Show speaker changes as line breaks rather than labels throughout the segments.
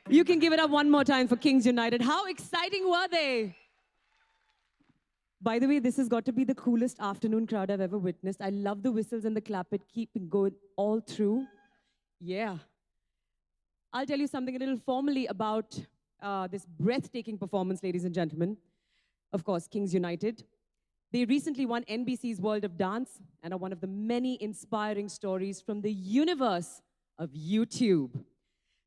You can give it up one more time for Kings United. How exciting were they? By the way, this has got to be the coolest afternoon crowd I've ever witnessed. I love the whistles and the clap. It keeps going all through. Yeah. I'll tell you something a little formally about this breathtaking performance, ladies and gentlemen. Of course, Kings United. They recently won NBC's World of Dance and are one of the many inspiring stories from the universe of YouTube.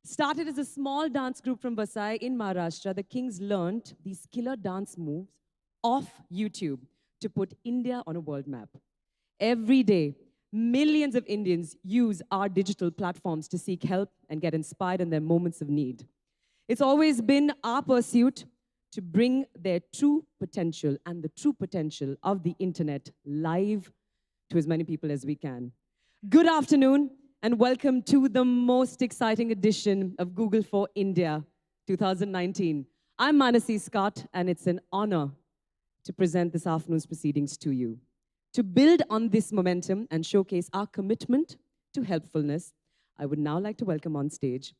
Started as a small dance group from Vasai in Maharashtra, the Kings learned these killer dance moves off YouTube to put India on a world map. Every day, millions of Indians use our digital platforms to seek help and get inspired in their moments of need. It's always been our pursuit to bring their true potential and the true potential of the internet live to as many people as we can. Good afternoon and welcome to the most exciting edition of Google for India 2019. I'm Manasi Scott and it's an honor to present this afternoon's proceedings to you. To build on this momentum and showcase our commitment to helpfulness, I would now like to welcome on stage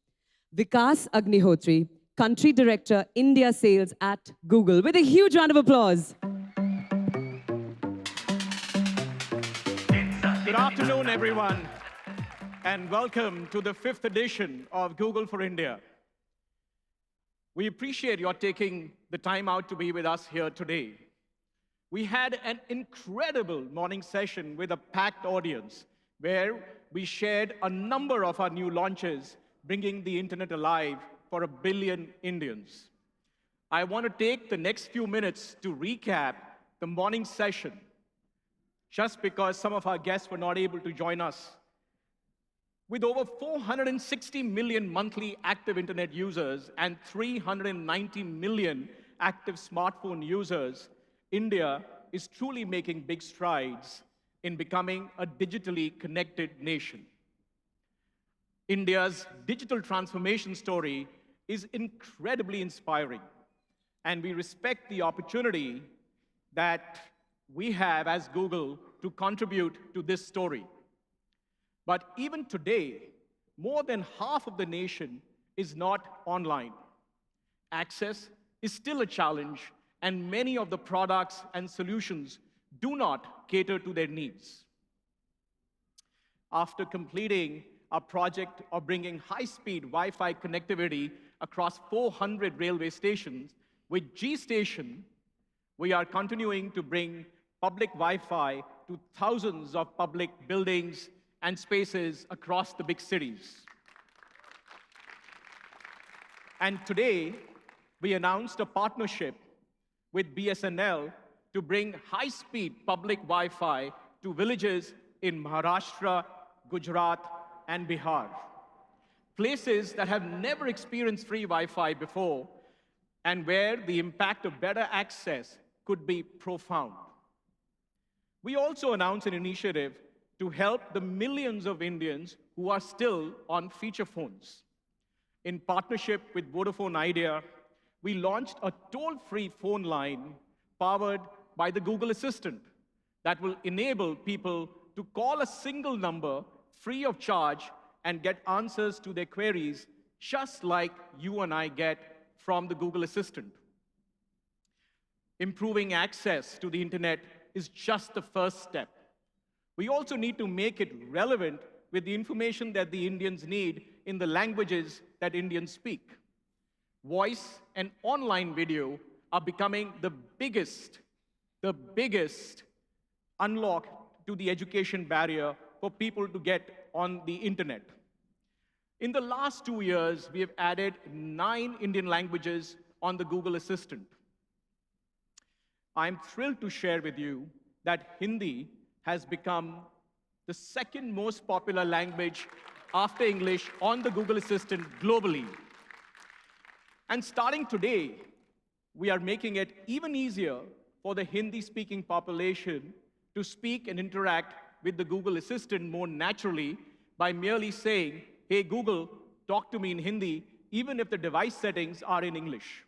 Vikas Agnihotri, Country Director, India Sales at Google, with a huge round of applause.
Good afternoon, everyone, and welcome to the 5th edition of Google for India. We appreciate your taking the time out to be with us here today. We had an incredible morning session with a packed audience where we shared a number of our new launches, bringing the internet alive for 1 billion Indians. I want to take the next few minutes to recap the morning session, just because some of our guests were not able to join us. With over 460 million monthly active internet users and 390 million active smartphone users, India is truly making big strides in becoming a digitally connected nation. India's digital transformation story is incredibly inspiring, and we respect the opportunity that we have as Google to contribute to this story. But even today, more than half of the nation is not online. Access is still a challenge, and many of the products and solutions do not cater to their needs. After completing our project of bringing high-speed Wi-Fi connectivity across 400 railway stations, with G-Station, we are continuing to bring public Wi-Fi to thousands of public buildings and spaces across the big cities. And today, we announced a partnership with BSNL to bring high-speed public Wi-Fi to villages in Maharashtra, Gujarat, and Bihar, places that have never experienced free Wi-Fi before and where the impact of better access could be profound. We also announced an initiative to help the millions of Indians who are still on feature phones. In partnership with Vodafone Idea, we launched a toll-free phone line powered by the Google Assistant that will enable people to call a single number free of charge and get answers to their queries, just like you and I get from the Google Assistant. Improving access to the internet is just the first step. We also need to make it relevant with the information that the Indians need in the languages that Indians speak. Voice and online video are becoming the biggest unlock to the education barrier for people to get on the internet. In the last 2 years, we have added 9 Indian languages on the Google Assistant. I'm thrilled to share with you that Hindi has become the second most popular language after English on the Google Assistant globally. And starting today, we are making it even easier for the Hindi-speaking population to speak and interact with the Google Assistant more naturally by merely saying, "Hey Google, talk to me in Hindi," even if the device settings are in English.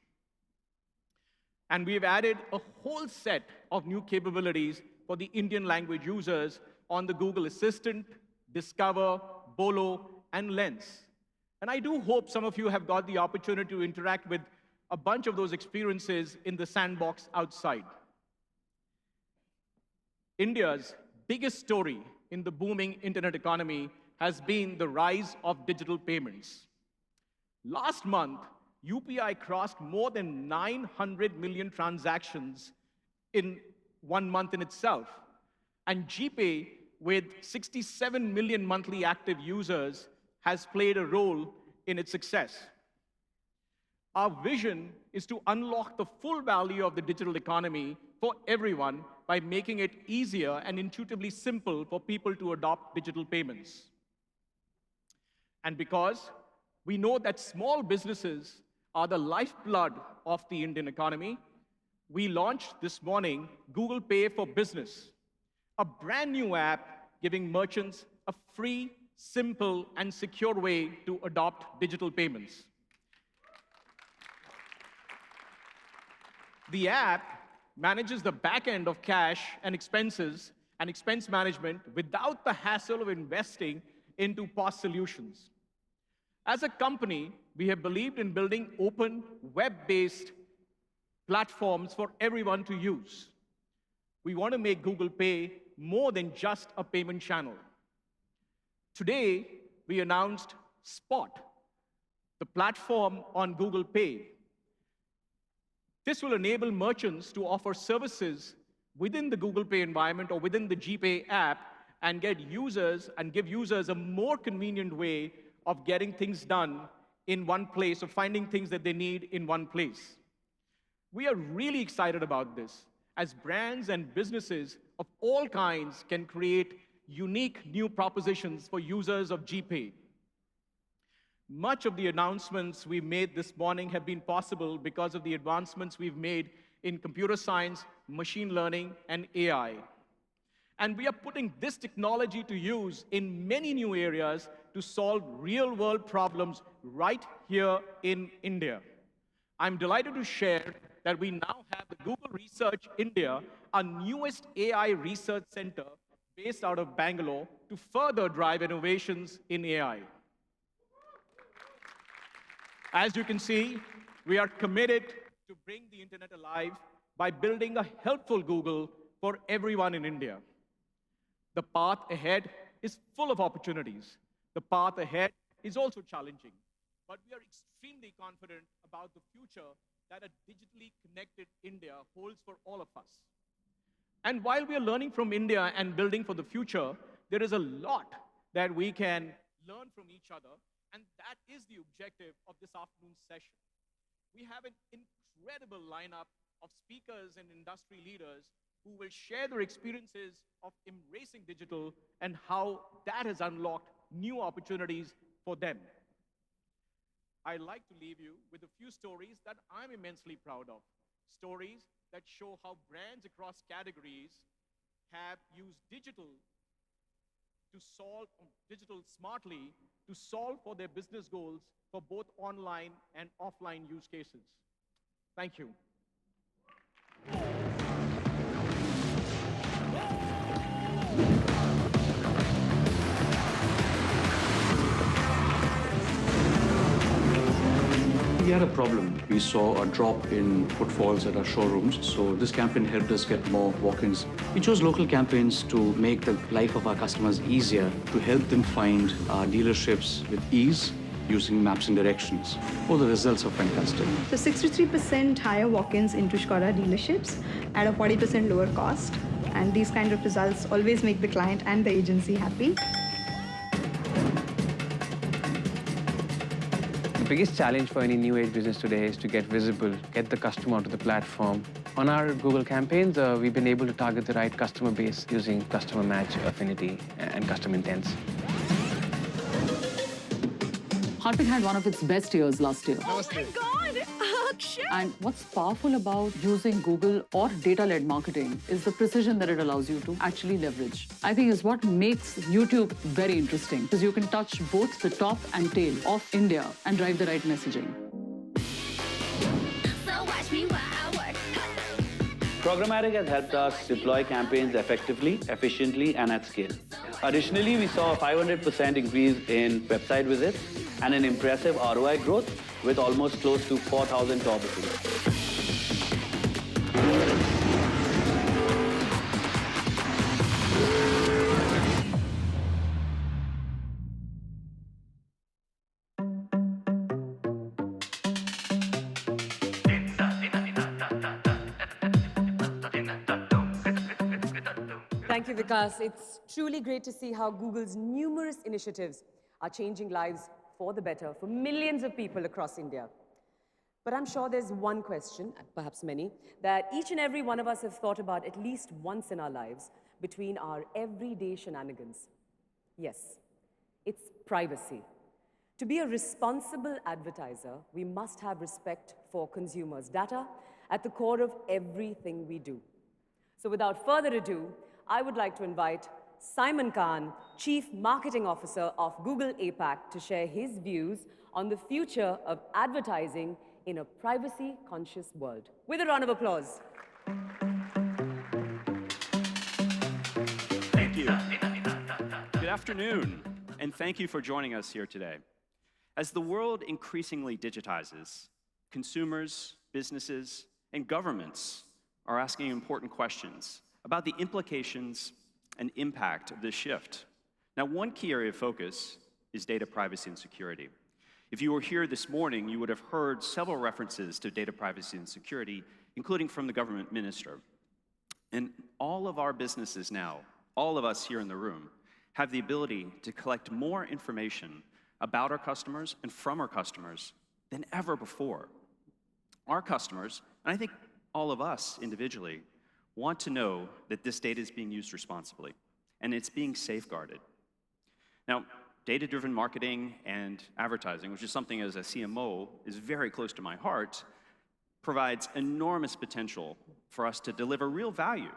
And we've added a whole set of new capabilities for the Indian language users on the Google Assistant, Discover, Bolo, and Lens. And I do hope some of you have got the opportunity to interact with a bunch of those experiences in the sandbox outside. India's biggest story in the booming internet economy has been the rise of digital payments. Last month, UPI crossed more than 900 million transactions in 1 month in itself. And GPay, with 67 million monthly active users, has played a role in its success. Our vision is to unlock the full value of the digital economy for everyone by making it easier and intuitively simple for people to adopt digital payments. And because we know that small businesses are the lifeblood of the Indian economy, we launched this morning Google Pay for Business, a brand new app giving merchants a free, simple, and secure way to adopt digital payments. The app manages the back end of cash and expenses and expense management without the hassle of investing into POS solutions. As a company, we have believed in building open, web-based platforms for everyone to use. We want to make Google Pay more than just a payment channel. Today, we announced Spot, the platform on Google Pay. This will enable merchants to offer services within the Google Pay environment or within the GPay app and give users a more convenient way of getting things done in one place, or finding things that they need in one place. We are really excited about this, as brands and businesses of all kinds can create unique new propositions for users of GPay. Much of the announcements we made this morning have been possible because of the advancements we've made in computer science, machine learning, and AI. And we are putting this technology to use in many new areas to solve real-world problems right here in India. I'm delighted to share that we now have the Google Research India, our newest AI research center based out of Bangalore, to further drive innovations in AI. As you can see, we are committed to bring the internet alive by building a helpful Google for everyone in India. The path ahead is full of opportunities. The path ahead is also challenging, but we are extremely confident about the future that a digitally connected India holds for all of us. And while we are learning from India and building for the future, there is a lot that we can learn from each other, and that is the objective of this afternoon's session. We have an incredible lineup of speakers and industry leaders who will share their experiences of embracing digital and how that has unlocked new opportunities for them. I'd like to leave you with a few stories that I'm immensely proud of. Stories that show how brands across categories have used digital smartly to solve for their business goals for both online and offline use cases. Thank you.
We had a problem. We saw a drop in footfalls at our showrooms, so this campaign helped us get more walk-ins. We chose local campaigns to make the life of our customers easier, to help them find our dealerships with ease using maps and directions. Oh, the results are fantastic.
So 63% higher walk-ins into Skoda dealerships at a 40% lower cost. And these kind of results always make the client and the agency happy.
The biggest challenge for any new age business today is to get visible, get the customer onto the platform. On our Google campaigns, we've been able to target the right customer base using customer match affinity and custom intents.
Harpic had one of its best years last year.
Oh my God!
And what's powerful about using Google or data-led marketing is the precision that it allows you to actually leverage. I think is what makes YouTube very interesting, because you can touch both the top and tail of India and drive the right messaging.
So watch me while I work.
Programmatic has helped us deploy campaigns effectively, efficiently, and at scale. Additionally, we saw a 500% increase in website visits and an impressive ROI growth with almost close to 4,000 top bookings.
Thank you, Vikas. It's truly great to see how Google's numerous initiatives are changing lives for the better for millions of people across India. But I'm sure there's one question, perhaps many, that each and every one of us have thought about at least once in our lives between our everyday shenanigans. Yes, it's privacy. To be a responsible advertiser, we must have respect for consumers' data at the core of everything we do. So without further ado, I would like to invite Simon Khan, Chief Marketing Officer of Google APAC, to share his views on the future of advertising in a privacy-conscious world. With a round of applause.
Thank you. Good afternoon, and thank you for joining us here today. As the world increasingly digitizes, consumers, businesses, and governments are asking important questions about the implications and impact of this shift. Now, one key area of focus is data privacy and security. If you were here this morning, you would have heard several references to data privacy and security, including from the government minister. And all of our businesses now, all of us here in the room, have the ability to collect more information about our customers and from our customers than ever before. Our customers, and I think all of us individually, want to know that this data is being used responsibly and it's being safeguarded. Now, data-driven marketing and advertising, which is something as a CMO is very close to my heart, provides enormous potential for us to deliver real value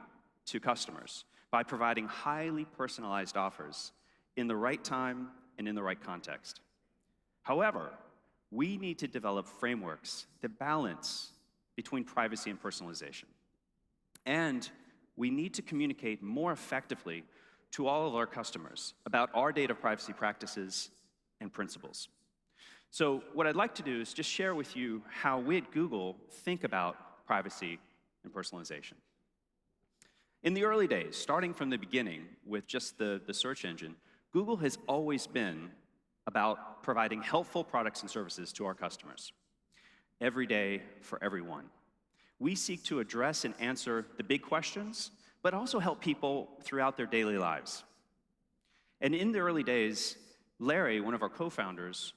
to customers by providing highly personalized offers in the right time and in the right context. However, we need to develop frameworks that balance between privacy and personalization. And we need to communicate more effectively to all of our customers about our data privacy practices and principles. So what I'd like to do is just share with you how we at Google think about privacy and personalization. In the early days, starting from the beginning with just the search engine, Google has always been about providing helpful products and services to our customers, every day for everyone. We seek to address and answer the big questions, but also help people throughout their daily lives. And in the early days, Larry, one of our co-founders,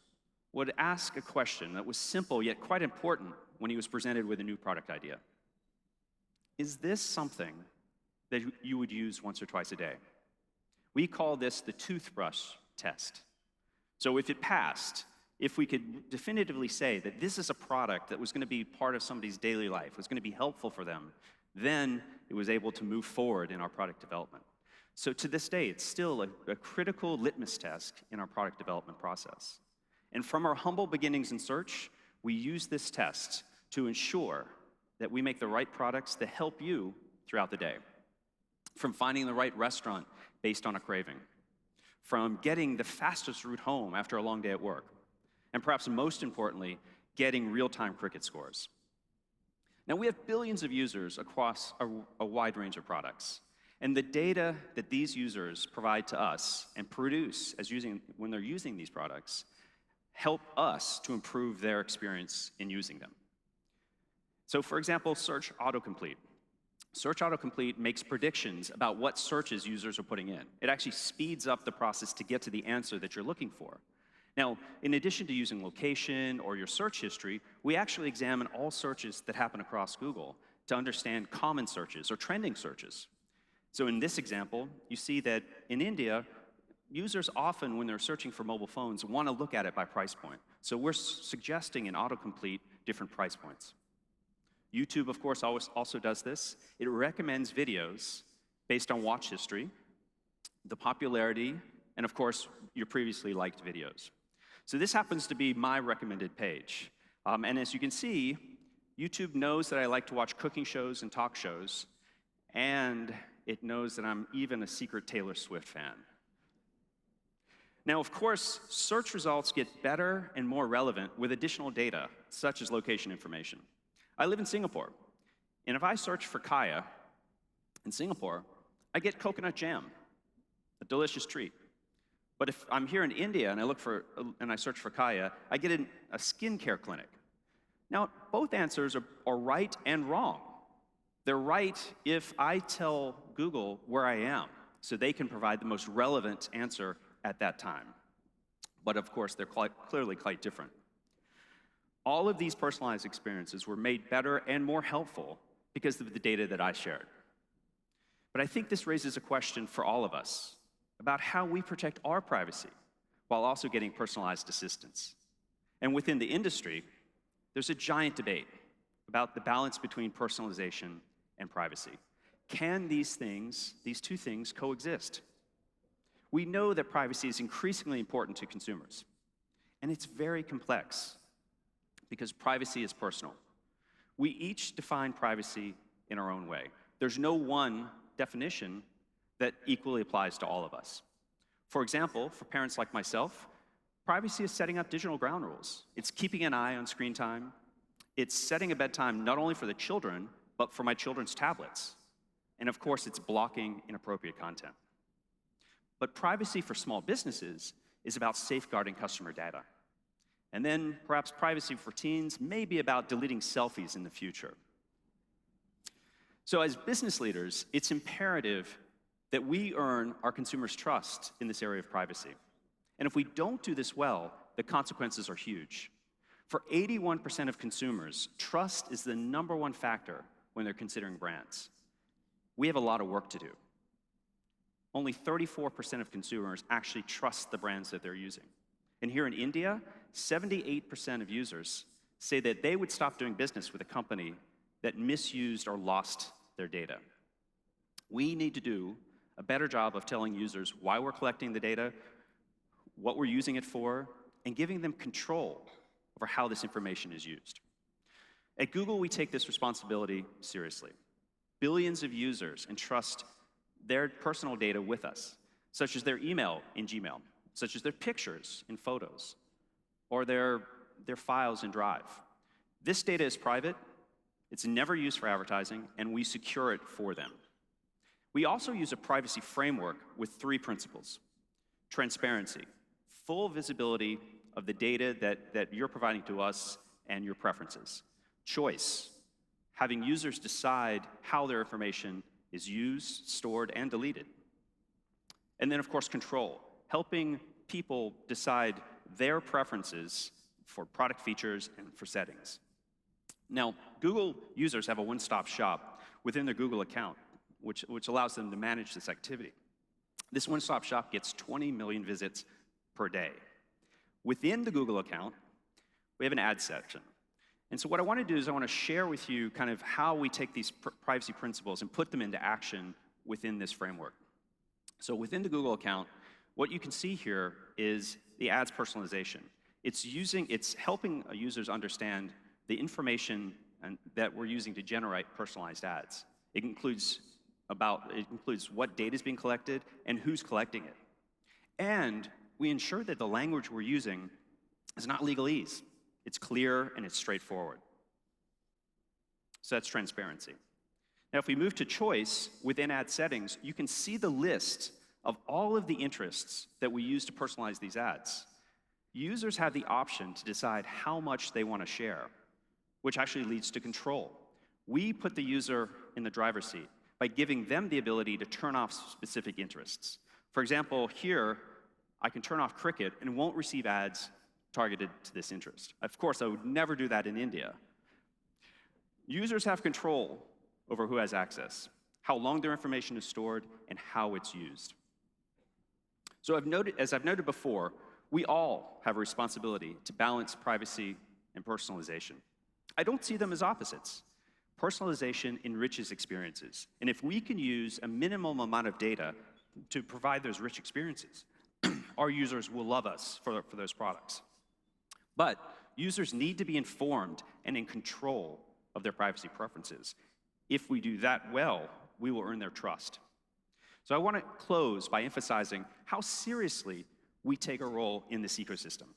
would ask a question that was simple yet quite important when he was presented with a new product idea. Is this something that you would use once or twice a day? We call this the Toothbrush Test. So if it passed, if we could definitively say that this is a product that was going to be part of somebody's daily life, was going to be helpful for them, then it was able to move forward in our product development. So to this day, it's still a critical litmus test in our product development process. And from our humble beginnings in search, we use this test to ensure that we make the right products that help you throughout the day. From finding the right restaurant based on a craving, from getting the fastest route home after a long day at work, and perhaps most importantly, getting real-time cricket scores. Now, we have billions of users across a wide range of products. And the data that these users provide to us and produce when they're using these products help us to improve their experience in using them. So for example, Search Autocomplete. Search Autocomplete makes predictions about what searches users are putting in. It actually speeds up the process to get to the answer that you're looking for. Now, in addition to using location or your search history, we actually examine all searches that happen across Google to understand common searches or trending searches. So in this example, you see that in India, users often, when they're searching for mobile phones, want to look at it by price point. So we're suggesting in autocomplete different price points. YouTube, of course, also does this. It recommends videos based on watch history, the popularity, and of course, your previously liked videos. So this happens to be my recommended page. And as you can see, YouTube knows that I like to watch cooking shows and talk shows, and it knows that I'm even a secret Taylor Swift fan. Now, of course, search results get better and more relevant with additional data, such as location information. I live in Singapore, and if I search for kaya in Singapore, I get coconut jam, a delicious treat. But if I'm here in India and I search for kaya, I get a skincare clinic. Now, both answers are right and wrong. They're right if I tell Google where I am, so they can provide the most relevant answer at that time. But of course, they're clearly quite different. All of these personalized experiences were made better and more helpful because of the data that I shared. But I think this raises a question for all of us about how we protect our privacy while also getting personalized assistance. And within the industry, there's a giant debate about the balance between personalization and privacy. Can these two things coexist? We know that privacy is increasingly important to consumers, and it's very complex because privacy is personal. We each define privacy in our own way. There's no one definition that equally applies to all of us. For example, for parents like myself, privacy is setting up digital ground rules. It's keeping an eye on screen time. It's setting a bedtime not only for the children, but for my children's tablets. And of course, it's blocking inappropriate content. But privacy for small businesses is about safeguarding customer data. And then perhaps privacy for teens may be about deleting selfies in the future. So as business leaders, it's imperative that we earn our consumers' trust in this area of privacy. And if we don't do this well, the consequences are huge. For 81% of consumers, trust is the #1 factor when they're considering brands. We have a lot of work to do. Only 34% of consumers actually trust the brands that they're using. And here in India, 78% of users say that they would stop doing business with a company that misused or lost their data. We need to do a better job of telling users why we're collecting the data, what we're using it for, and giving them control over how this information is used. At Google, we take this responsibility seriously. Billions of users entrust their personal data with us, such as their email in Gmail, such as their pictures in Photos, or their files in Drive. This data is private, it's never used for advertising, and we secure it for them. We also use a privacy framework with 3 principles. Transparency, full visibility of the data that you're providing to us and your preferences. Choice, having users decide how their information is used, stored, and deleted. And then, of course, control, helping people decide their preferences for product features and for settings. Now, Google users have a one-stop shop within their Google account, which allows them to manage this activity. This one-stop shop gets 20 million visits per day. Within the Google account, we have an ad section. And so what I want to do is I want to share with you kind of how we take these privacy principles and put them into action within this framework. So within the Google account, what you can see here is the ads personalization. It's helping users understand the information that we're using to generate personalized ads. It includes what data is being collected and who's collecting it. And we ensure that the language we're using is not legalese. It's clear and it's straightforward. So that's transparency. Now, if we move to choice within ad settings, you can see the list of all of the interests that we use to personalize these ads. Users have the option to decide how much they want to share, which actually leads to control. We put the user in the driver's seat by giving them the ability to turn off specific interests. For example, here, I can turn off cricket and won't receive ads targeted to this interest. Of course, I would never do that in India. Users have control over who has access, how long their information is stored, and how it's used. So as I've noted before, we all have a responsibility to balance privacy and personalization. I don't see them as opposites. Personalization enriches experiences, and if we can use a minimum amount of data to provide those rich experiences, our users will love us for those products. But users need to be informed and in control of their privacy preferences. If we do that well, we will earn their trust. So I want to close by emphasizing how seriously we take a role in this ecosystem.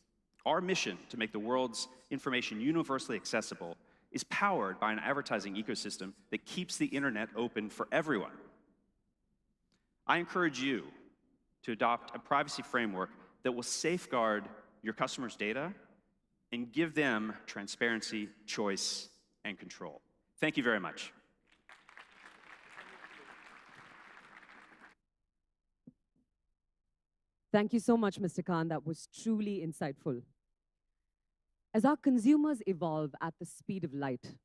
Our mission to make the world's information universally accessible is powered by an advertising ecosystem that keeps the internet open for everyone. I encourage you to adopt a privacy framework that will safeguard your customers' data and give them transparency, choice, and control. Thank you very much.
Thank you so much, Mr. Khan. That was truly insightful. As our consumers evolve at the speed of light,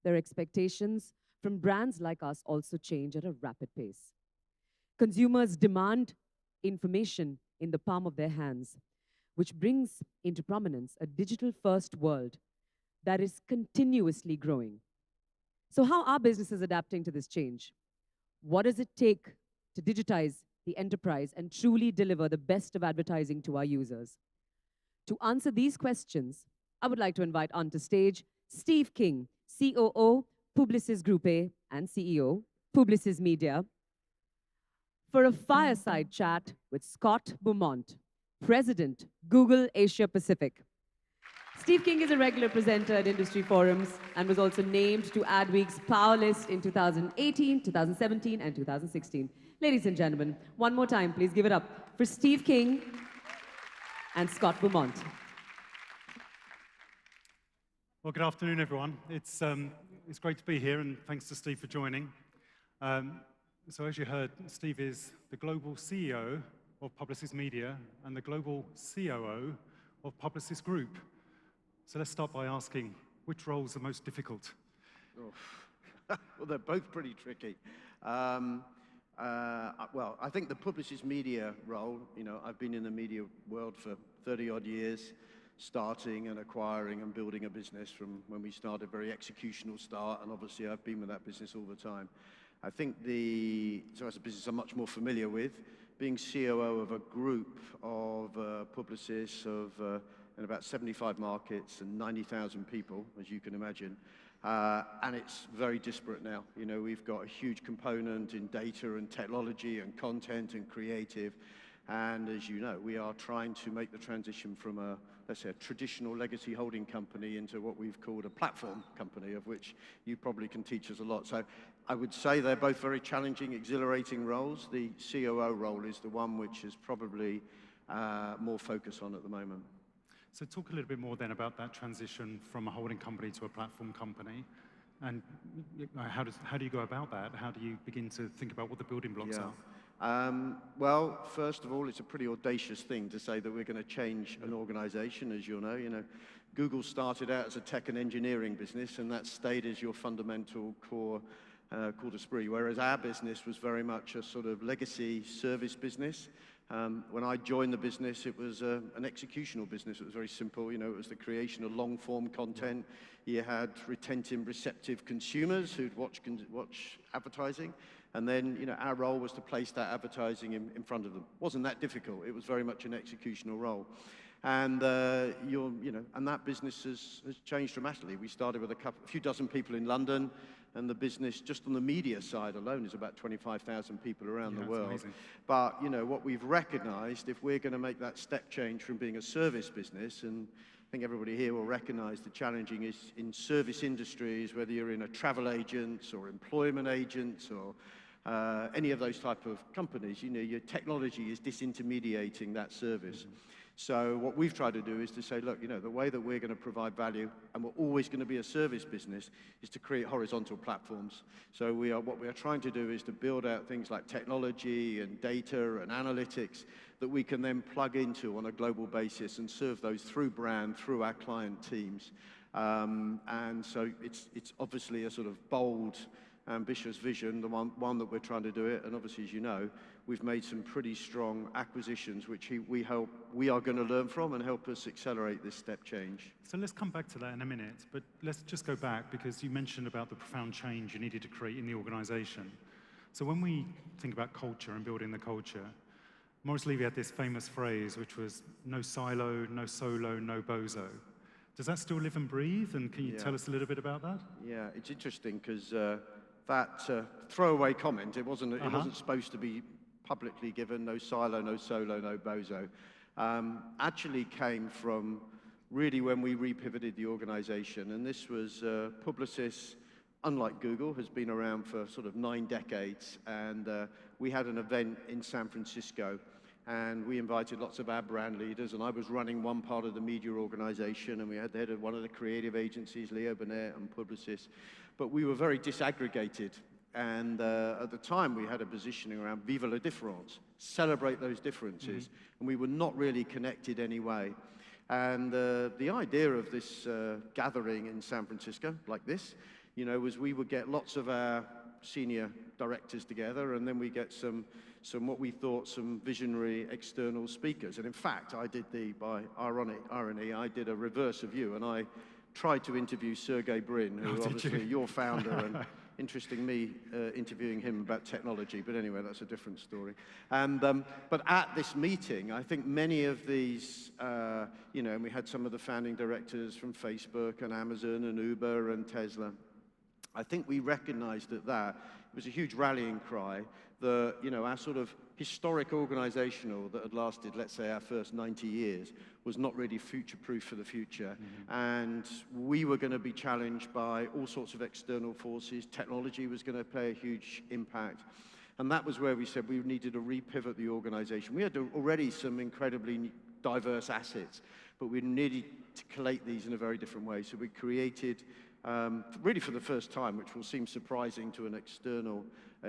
their expectations from brands like us also change at a rapid pace. Consumers demand information in the palm of their hands, which brings into prominence a digital-first world that is continuously growing. So how are businesses adapting to this change? What does it take to digitize the enterprise and truly deliver the best of advertising to our users? To answer these questions, I would like to invite onto stage Steve King, COO, Publicis Groupe, and CEO, Publicis Media, for a fireside chat with Scott Beaumont, President, Google Asia Pacific. Steve King is a regular presenter at industry forums and was also named to Adweek's Power List in 2018, 2017, and 2016. Ladies and gentlemen, one more time, please give it up for Steve King and Scott Beaumont.
Well, good afternoon, everyone. It's great to be here, and thanks to Steve for joining. So as you heard, Steve is the global CEO of Publicis Media and the global COO of Publicis Groupe. So let's start by asking, which role is the most difficult?
Oh. Well, they're both pretty tricky. Well, I think the Publicis Media role, I've been in the media world for 30-odd years, starting and acquiring and building a business from when we started, very executional start, and obviously I've been with that business all the time. I think so as a business I'm much more familiar with, being COO of a group of Publicis in about 75 markets and 90,000 people, as you can imagine. And it's very disparate now. We've got a huge component in data and technology and content and creative. And as you know, we are trying to make the transition from let's say, a traditional legacy holding company into what we've called a platform company, of which you probably can teach us a lot. So I would say they're both very challenging, exhilarating roles. The COO role is the one which is probably more focus on at the moment.
So talk a little bit more then about that transition from a holding company to a platform company. And how do you go about that? How do you begin to think about what the building blocks are?
Well, first of all, it's a pretty audacious thing to say that we're going to change an organization, as you'll know. Google started out as a tech and engineering business, and that stayed as your fundamental core d'esprit, whereas our business was very much a sort of legacy service business. When I joined the business, it was an executional business. It was very simple. It was the creation of long-form content. You had retentive, receptive consumers who'd watch advertising. And then, our role was to place that advertising in front of them. It wasn't that difficult. It was very much an executional role. And, and that business has changed dramatically. We started with a few dozen people in London, and the business, just on the media side alone, is about 25,000 people around the world.
Amazing.
But, what we've recognized, if we're going to make that step change from being a service business, and I think everybody here will recognize the challenging is in service industries, whether you're in a travel agents or employment agents or any of those type of companies, your technology is disintermediating that service. So what we've tried to do is to say, look, the way that we're going to provide value, and we're always going to be a service business, is to create horizontal platforms. So what we are trying to do is to build out things like technology and data and analytics that we can then plug into on a global basis and serve those through brand, through our client teams. And so it's obviously a sort of bold, ambitious vision, the one that we're trying to do it. And obviously, as you know, we've made some pretty strong acquisitions, which we hope we are going to learn from and help us accelerate this step change.
So let's come back to that in a minute, but let's just go back, because you mentioned about the profound change you needed to create in the organization. So when we think about culture and building the culture, Maurice Levy had this famous phrase, which was no silo, no solo, no bozo. Does that still live and breathe? And can you tell us a little bit about that?
Yeah, it's interesting because that throwaway comment, it wasn't supposed to be publicly given, no silo, no solo, no bozo. actually came from really when we repivoted the organization. And this was Publicis, unlike Google, has been around for sort of 9 decades. And we had an event in San Francisco. And we invited lots of our brand leaders, and I was running one part of the media organization, and we had the head of one of the creative agencies, Leo Burnett and Publicis, but we were very disaggregated. And at the time, we had a positioning around Vive la différence, celebrate those differences, and we were not really connected anyway. And the idea of this gathering in San Francisco, like this, you know, was we would get lots of our senior directors together, and then we get some what we thought some visionary external speakers. And in fact, I did by irony, I did a reverse of you, and I tried to interview Sergey Brin, who obviously your founder, and interesting me interviewing him about technology. But anyway, that's a different story. And but at this meeting, I think many of these, you know, and we had some of the founding directors from Facebook and Amazon and Uber and Tesla. I think we recognized that it was a huge rallying cry. You know, our sort of historic organizational that had lasted, let's say, our first 90 years was not really future-proof for the future. And we were going to be challenged by all sorts of external forces. Technology was going to play a huge impact. And that was where we said we needed to repivot the organization. We had already some incredibly diverse assets, but we needed to collate these in a very different way. So we created, really for the first time, which will seem surprising to an external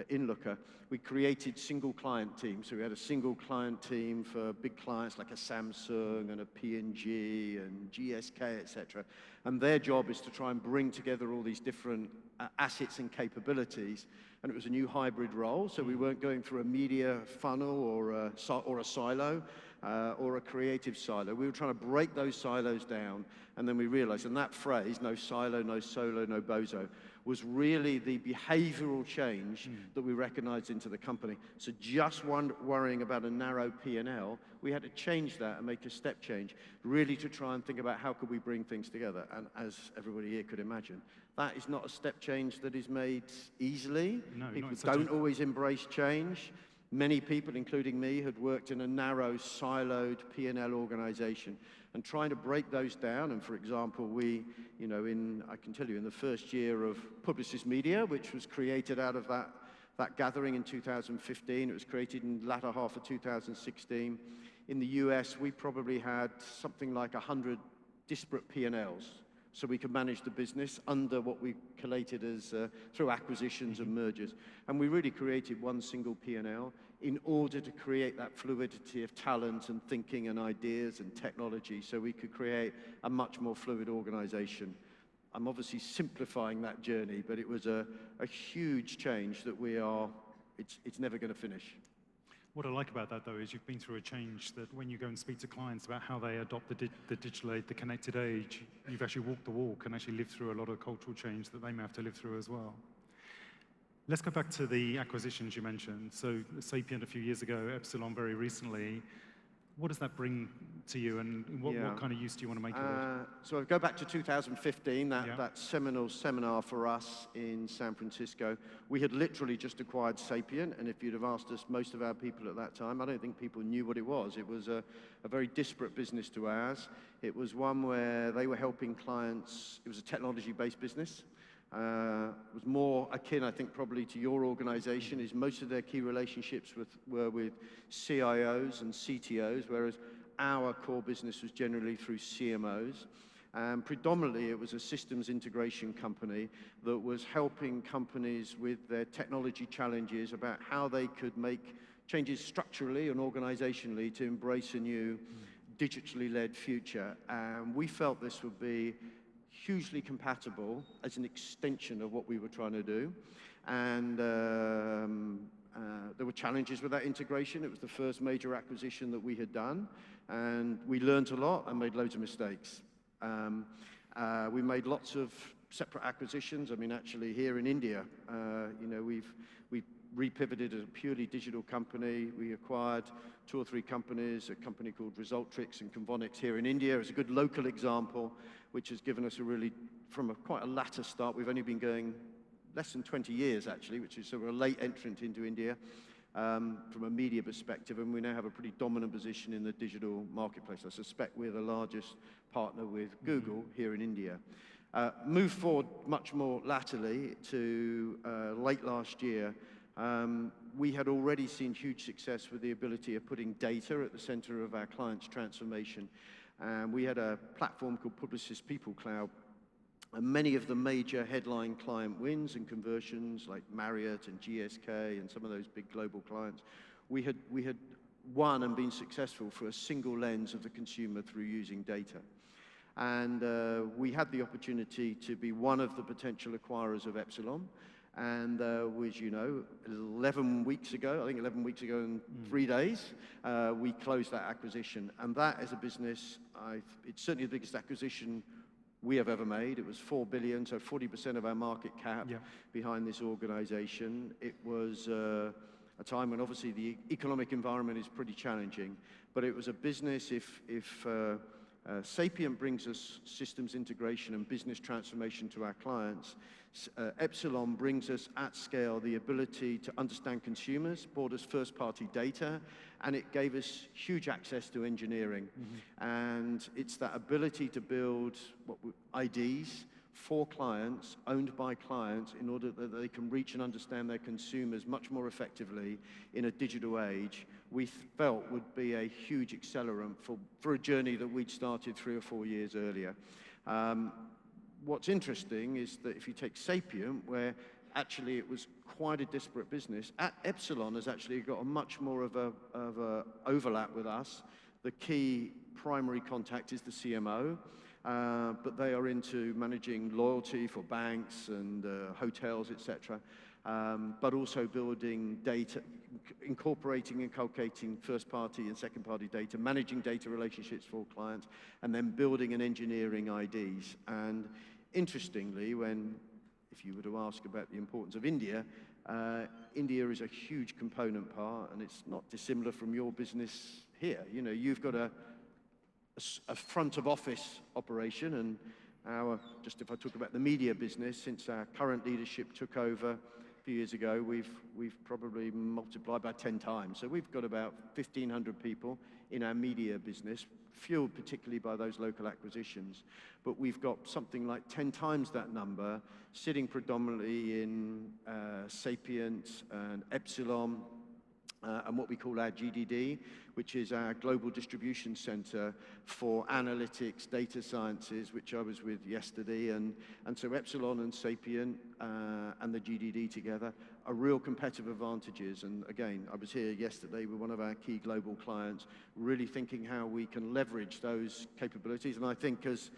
inlooker, we created single client teams. So we had a single client team for big clients like a Samsung and a P&G and GSK, et cetera. And their job is to try and bring together all these different assets and capabilities. And it was a new hybrid role. So we weren't going through a media funnel or a silo or a creative silo. We were trying to break those silos down. And then we realized, and that phrase, no silo, no solo, no bozo, was really the behavioral change that we recognized into the company. So just worrying about a narrow P&L, we had to change that and make a step change, really to try and think about how could we bring things together. And as everybody here could imagine, that is not a step change that is made easily.
No,
people don't always embrace change. Many people, including me, had worked in a narrow, siloed P&L organization. And trying to break those down, and for example, we, you know, I can tell you, in the first year of Publicis Media, which was created out of that gathering in 2015, it was created in the latter half of 2016. In the US, we probably had something like 100 disparate P&Ls, so we could manage the business under what we collated as through acquisitions and mergers. And we really created one single P&L in order to create that fluidity of talent and thinking and ideas and technology, so we could create a much more fluid organization. I'm obviously simplifying that journey, but it was a huge change that it's never going to finish.
What I like about that, though, is you've been through a change that when you go and speak to clients about how they adopt the digital age, the connected age, you've actually walked the walk and actually lived through a lot of cultural change that they may have to live through as well. Let's go back to the acquisitions you mentioned. So Sapient a few years ago, Epsilon very recently. What does that bring to you, and what kind of use do you want to make of it?
So I go back to 2015, that seminal seminar for us in San Francisco. We had literally just acquired Sapient, and if you'd have asked us, most of our people at that time, I don't think people knew what it was. It was a very disparate business to ours. It was one where they were helping clients. It was a technology-based business. It was more akin, I think, probably to your organization, is most of their key relationships were with CIOs and CTOs, whereas our core business was generally through CMOs. Predominantly, it was a systems integration company that was helping companies with their technology challenges about how they could make changes structurally and organizationally to embrace a new digitally led future. And we felt this would be hugely compatible as an extension of what we were trying to do. And there were challenges with that integration. It was the first major acquisition that we had done. And we learned a lot and made loads of mistakes. We made lots of separate acquisitions. I mean, actually here in India, you know, we repivoted as a purely digital company. We acquired 2 or 3 companies, a company called Resultrix and Convonix here in India as a good local example, which has given us a really, from quite a latter start, we've only been going less than 20 years actually, which is sort of a late entrant into India. from a media perspective, and we now have a pretty dominant position in the digital marketplace. I suspect we're the largest partner with Google here in India. Move forward much more latterly to late last year. We had already seen huge success with the ability of putting data at the center of our clients' transformation. And we had a platform called Publicis People Cloud. And many of the major headline client wins and conversions, like Marriott and GSK and some of those big global clients, we had won and been successful through a single lens of the consumer through using data. And we had the opportunity to be one of the potential acquirers of Epsilon. And as you know, 11 weeks ago, I think 11 weeks ago in 3 days, we closed that acquisition. And that as a business, it's certainly the biggest acquisition we have ever made. It was $4 billion, so 40% of our market cap behind this organization. It was a time when obviously the economic environment is pretty challenging, but it was a business, if Sapient brings us systems integration and business transformation to our clients, Epsilon brings us at scale the ability to understand consumers, brought us first-party data, and it gave us huge access to engineering. And it's that ability to build IDs for clients, owned by clients, in order that they can reach and understand their consumers much more effectively in a digital age, we felt would be a huge accelerant for a journey that we'd started 3 or 4 years earlier. What's interesting is that if you take Sapient, where actually it was quite a disparate business, Epsilon has actually got a much more of a overlap with us. The key primary contact is the CMO, but they are into managing loyalty for banks and hotels, etc., but also building data, incorporating, inculcating first-party and second-party data, managing data relationships for clients, and then building and engineering IDs. And interestingly, if you were to ask about the importance of India, India is a huge component part, and it's not dissimilar from your business here. You know, you've got a front of office operation, and just if I talk about the media business, since our current leadership took over a few years ago, we've probably multiplied by 10 times. So we've got about 1,500 people in our media business, fueled particularly by those local acquisitions. But we've got something like 10 times that number sitting predominantly in Sapient and Epsilon, and what we call our GDD, which is our global distribution center for analytics, data sciences, which I was with yesterday. And so Epsilon and Sapient and the GDD together are real competitive advantages. And again, I was here yesterday with one of our key global clients, really thinking how we can leverage those capabilities. And I think, as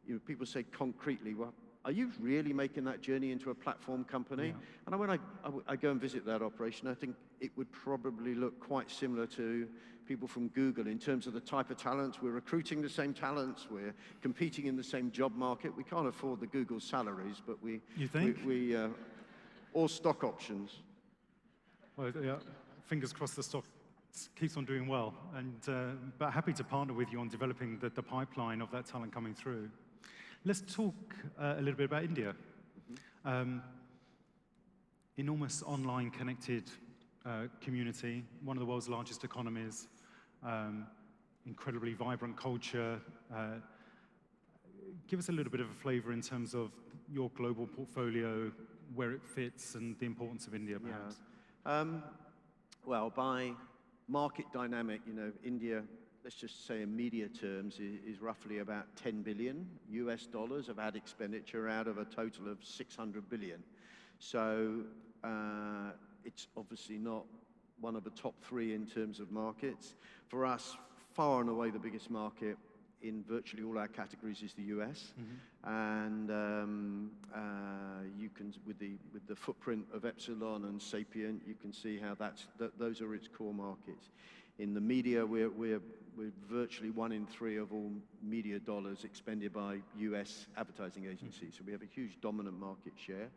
you know, people say concretely, well, are you really making that journey into a platform company? Yeah. And when I go and visit that operation, I think it would probably look quite similar to people from Google in terms of the type of talents. We're recruiting the same talents. We're competing in the same job market. We can't afford the Google salaries, but we all stock options.
Well, yeah, fingers crossed the stock keeps on doing well. And but happy to partner with you on developing the pipeline of that talent coming through. Let's talk a little bit about India. Enormous online connected community, one of the world's largest economies, incredibly vibrant culture. Give us a little bit of a flavor in terms of your global portfolio, where it fits, and the importance of India, perhaps.
Yeah. Well, by market dynamic, you know, India, let's just say in media terms, is roughly about $10 billion of ad expenditure out of a total of $600 billion. So it's obviously not one of the top 3 in terms of markets. For us, far and away the biggest market in virtually all our categories is the US. And you can, with the footprint of Epsilon and Sapient, you can see how those are its core markets. In the media, we're virtually 1 in 3 of all media dollars expended by US advertising agencies. So we have a huge dominant market share.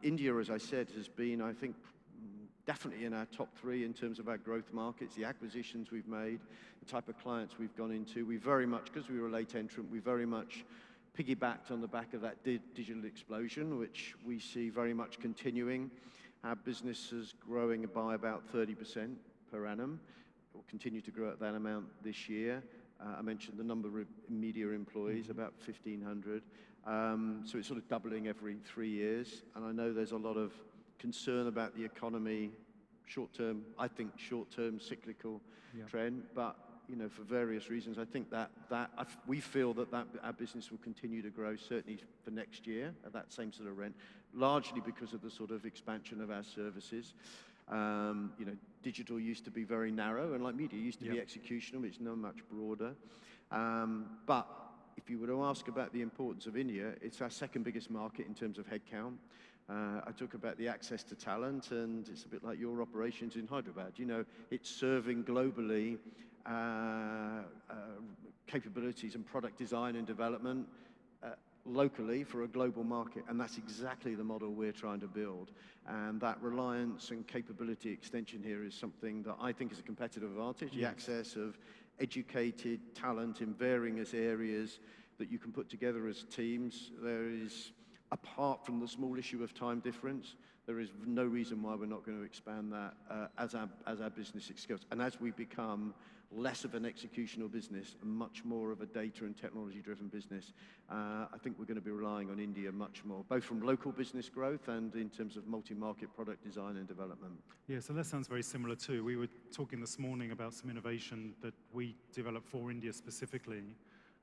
India, as I said, has been, I think, definitely in our top 3 in terms of our growth markets, the acquisitions we've made, the type of clients we've gone into. We very much, because we were a late entrant, we very much piggybacked on the back of that digital explosion, which we see very much continuing. Our business is growing by about 30% per annum. It will continue to grow at that amount this year. I mentioned the number of media employees, about 1,500. So it's sort of doubling every 3 years. And I know there's a lot of concern about the economy, short-term, I think short-term cyclical trend, but you know, for various reasons, I think we feel that our business will continue to grow, certainly for next year at that same sort of rent, largely because of the sort of expansion of our services. You know, digital used to be very narrow, and like media used to be executional. It's now much broader. But if you were to ask about the importance of India, it's our second biggest market in terms of headcount. I talk about the access to talent, and it's a bit like your operations in Hyderabad. You know, it's serving globally capabilities and product design and development locally for a global market, and that's exactly the model we're trying to build. And that reliance and capability extension here is something that I think is a competitive advantage, the access of educated talent in varying areas that you can put together as teams. There is, apart from the small issue of time difference, there is no reason why we're not going to expand that as our business scales. And as we become less of an executional business and much more of a data and technology-driven business, I think we're going to be relying on India much more, both from local business growth and in terms of multi-market product design and development.
Yeah, so that sounds very similar too. We were talking this morning about some innovation that we developed for India specifically,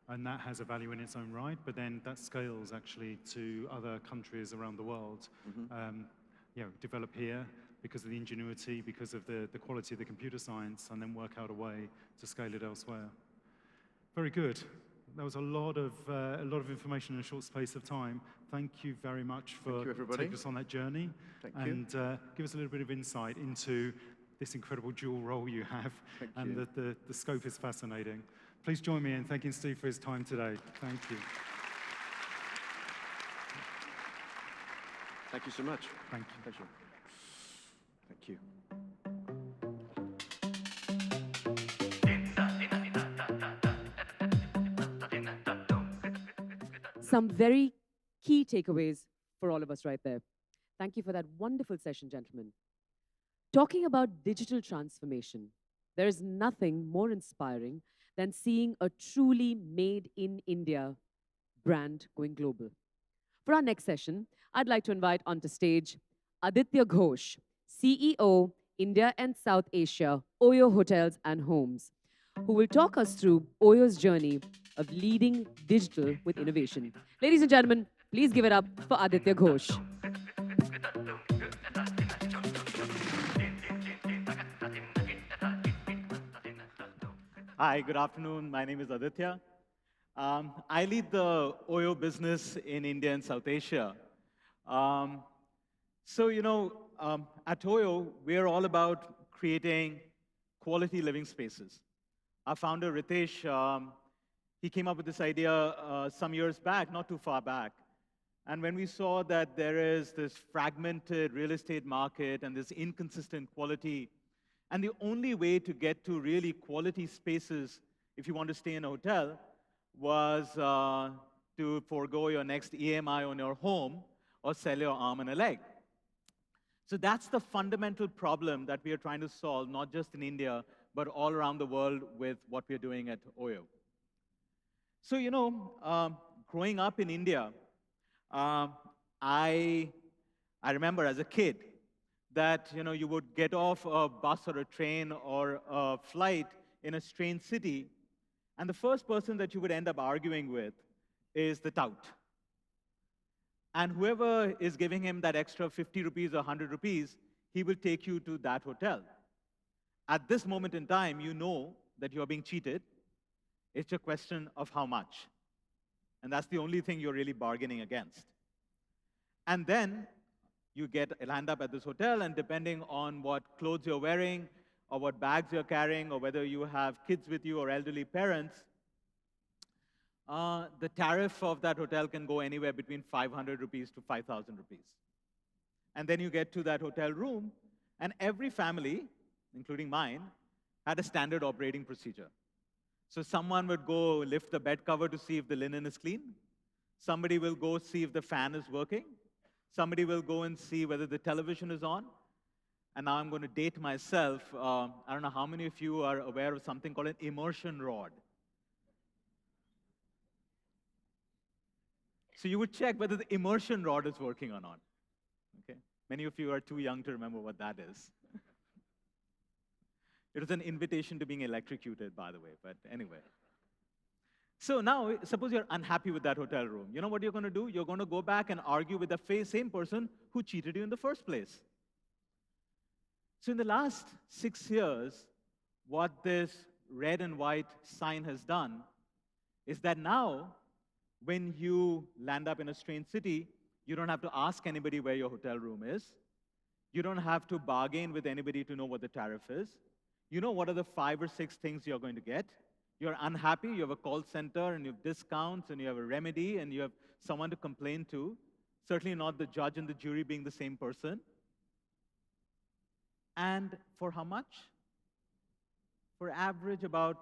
and that has a value in its own right, but then that scales actually to other countries around the world. You know, develop here because of the ingenuity, because of the quality of the computer science, and then work out a way to scale it elsewhere. Very good. That was a lot of information in a short space of time. Thank you very much for taking us on that journey.
Thank
you.
And
give us a little bit of insight into this incredible dual role you have.
Thank you.
The scope is fascinating. Please join me in thanking Steve for his time today. Thank you.
Thank you so much.
Thank you.
Pleasure. Thank you.
Some very key takeaways for all of us right there. Thank you for that wonderful session, gentlemen. Talking about digital transformation, there is nothing more inspiring than seeing a truly made in India brand going global. For our next session, I'd like to invite onto stage Aditya Ghosh, CEO, India and South Asia, Oyo Hotels and Homes, who will talk us through Oyo's journey of leading digital with innovation. Ladies and gentlemen, please give it up for Aditya Ghosh.
Hi, good afternoon. My name is Aditya. I lead the Oyo business in India and South Asia. So, you know, at Oyo, we're all about creating quality living spaces. Our founder, Ritesh, he came up with this idea some years back, not too far back. And when we saw that there is this fragmented real estate market and this inconsistent quality, and the only way to get to really quality spaces if you want to stay in a hotel was to forego your next EMI on your home or sell your arm and a leg. So that's the fundamental problem that we are trying to solve, not just in India, but all around the world with what we're doing at Oyo. So, you know, growing up in India, I remember as a kid that, you know, you would get off a bus or a train or a flight in a strange city, and the first person that you would end up arguing with is the tout. And whoever is giving him that extra 50 rupees or 100 rupees, he will take you to that hotel. At this moment in time, you know that you are being cheated. It's a question of how much. And that's the only thing you're really bargaining against. And then you land up at this hotel, and depending on what clothes you're wearing, or what bags you're carrying, or whether you have kids with you or elderly parents, the tariff of that hotel can go anywhere between 500 rupees to 5,000 rupees. And then you get to that hotel room, and every family, including mine, had a standard operating procedure. So someone would go lift the bed cover to see if the linen is clean. Somebody will go see if the fan is working. Somebody will go and see whether the television is on. And now I'm going to date myself. I don't know how many of you are aware of something called an immersion rod. So you would check whether the immersion rod is working or not. Okay? Many of you are too young to remember what that is. It was an invitation to being electrocuted, by the way, but anyway. So now, suppose you're unhappy with that hotel room. You know what you're going to do? You're going to go back and argue with the same person who cheated you in the first place. So in the last 6 years, what this red and white sign has done is that now, when you land up in a strange city, you don't have to ask anybody where your hotel room is. You don't have to bargain with anybody to know what the tariff is. You know what are the 5 or 6 things you're going to get. You're unhappy, you have a call center, and you have discounts, and you have a remedy, and you have someone to complain to. Certainly not the judge and the jury being the same person. And for how much? For average about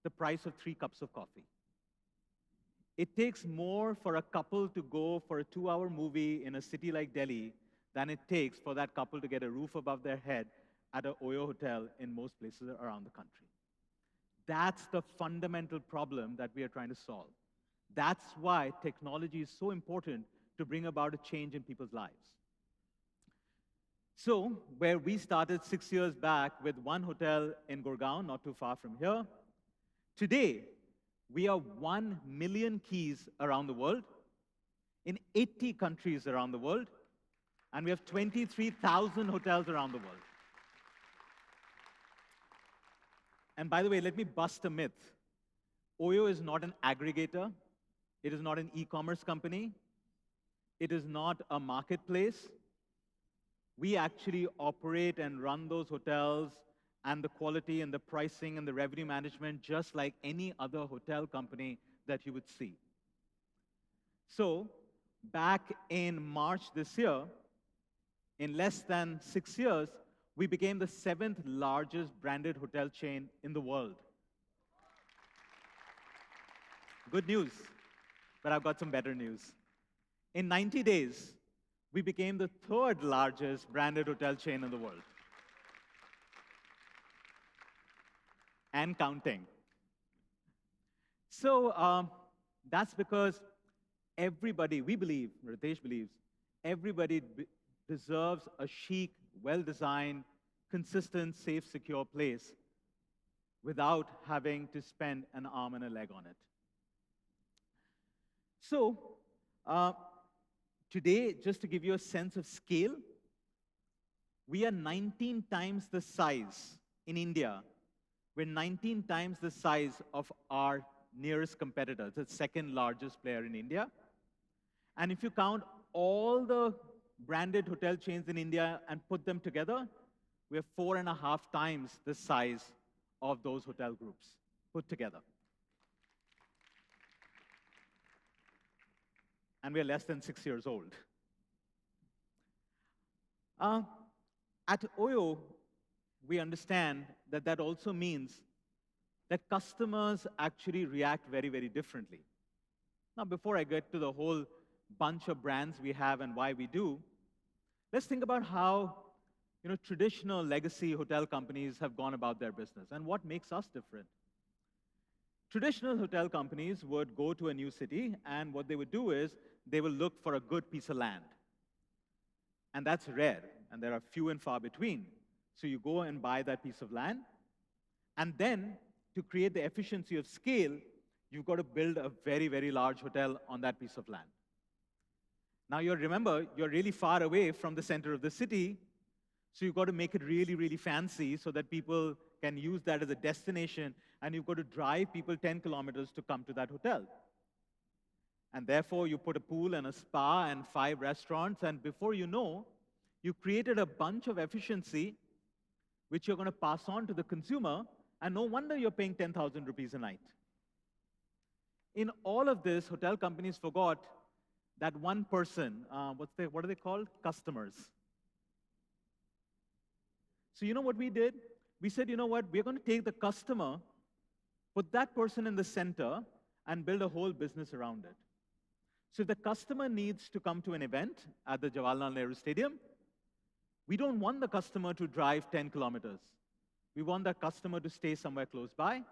the price of 3 cups of coffee. It takes more for a couple to go for a 2-hour movie in a city like Delhi than it takes for that couple to get a roof above their head at an Oyo hotel in most places around the country. That's the fundamental problem that we are trying to solve. That's why technology is so important to bring about a change in people's lives. So, where we started 6 years back with one hotel in Gurgaon, not too far from here, today, we are 1 million keys around the world, in 80 countries around the world, and we have 23,000 hotels around the world. And by the way, let me bust a myth. Oyo is not an aggregator. It is not an e-commerce company. It is not a marketplace. We actually operate and run those hotels and the quality and the pricing and the revenue management just like any other hotel company that you would see. So, back in March this year, in less than 6 years, we became the 7th largest branded hotel chain in the world. Good news, but I've got some better news. In 90 days, we became the 3rd largest branded hotel chain in the world. And counting. So that's because everybody, we believe, Ritesh believes, everybody deserves a chic, well-designed, consistent, safe, secure place without having to spend an arm and a leg on it. So today, just to give you a sense of scale, we are 19 times the size in India. We're 19 times the size of our nearest competitor, the 2nd largest player in India. And if you count all the branded hotel chains in India and put them together, we are 4.5 times the size of those hotel groups put together. And we are less than 6 years old. At Oyo, we understand that that also means that customers actually react very, very differently. Now, before I get to the whole bunch of brands we have and why we do, let's think about how traditional legacy hotel companies have gone about their business and what makes us different. Traditional hotel companies would go to a new city, and what they would do is they will look for a good piece of land. And that's rare, and there are few and far between. So you go and buy that piece of land, and then to create the efficiency of scale, you've got to build a very, very large hotel on that piece of land. Now, remember, you're really far away from the center of the city, so you've got to make it really, really fancy so that people can use that as a destination, and you've got to drive people 10 kilometers to come to that hotel. And therefore, you put a pool and a spa and 5 restaurants, and before you know, you created a bunch of efficiency which you're going to pass on to the consumer, and no wonder you're paying 10,000 rupees a night. In all of this, hotel companies forgot that one person, what are they called? Customers. So you know what we did? We said, you know what, we're going to take the customer, put that person in the center, and build a whole business around it. So if the customer needs to come to an event at the Jawaharlal Nehru Stadium, we don't want the customer to drive 10 kilometers. We want the customer to stay somewhere close by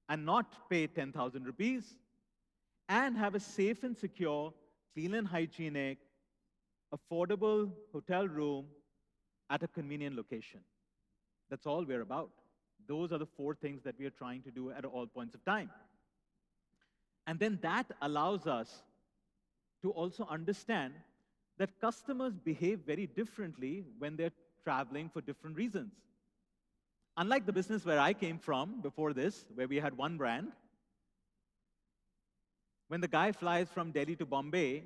and not pay 10,000 rupees and have a safe and secure, clean and hygienic, affordable hotel room at a convenient location. That's all we're about. Those are the 4 things that we are trying to do at all points of time. And then that allows us to also understand that customers behave very differently when they're traveling for different reasons. Unlike the business where I came from before this, where we had one brand, when the guy flies from Delhi to Bombay,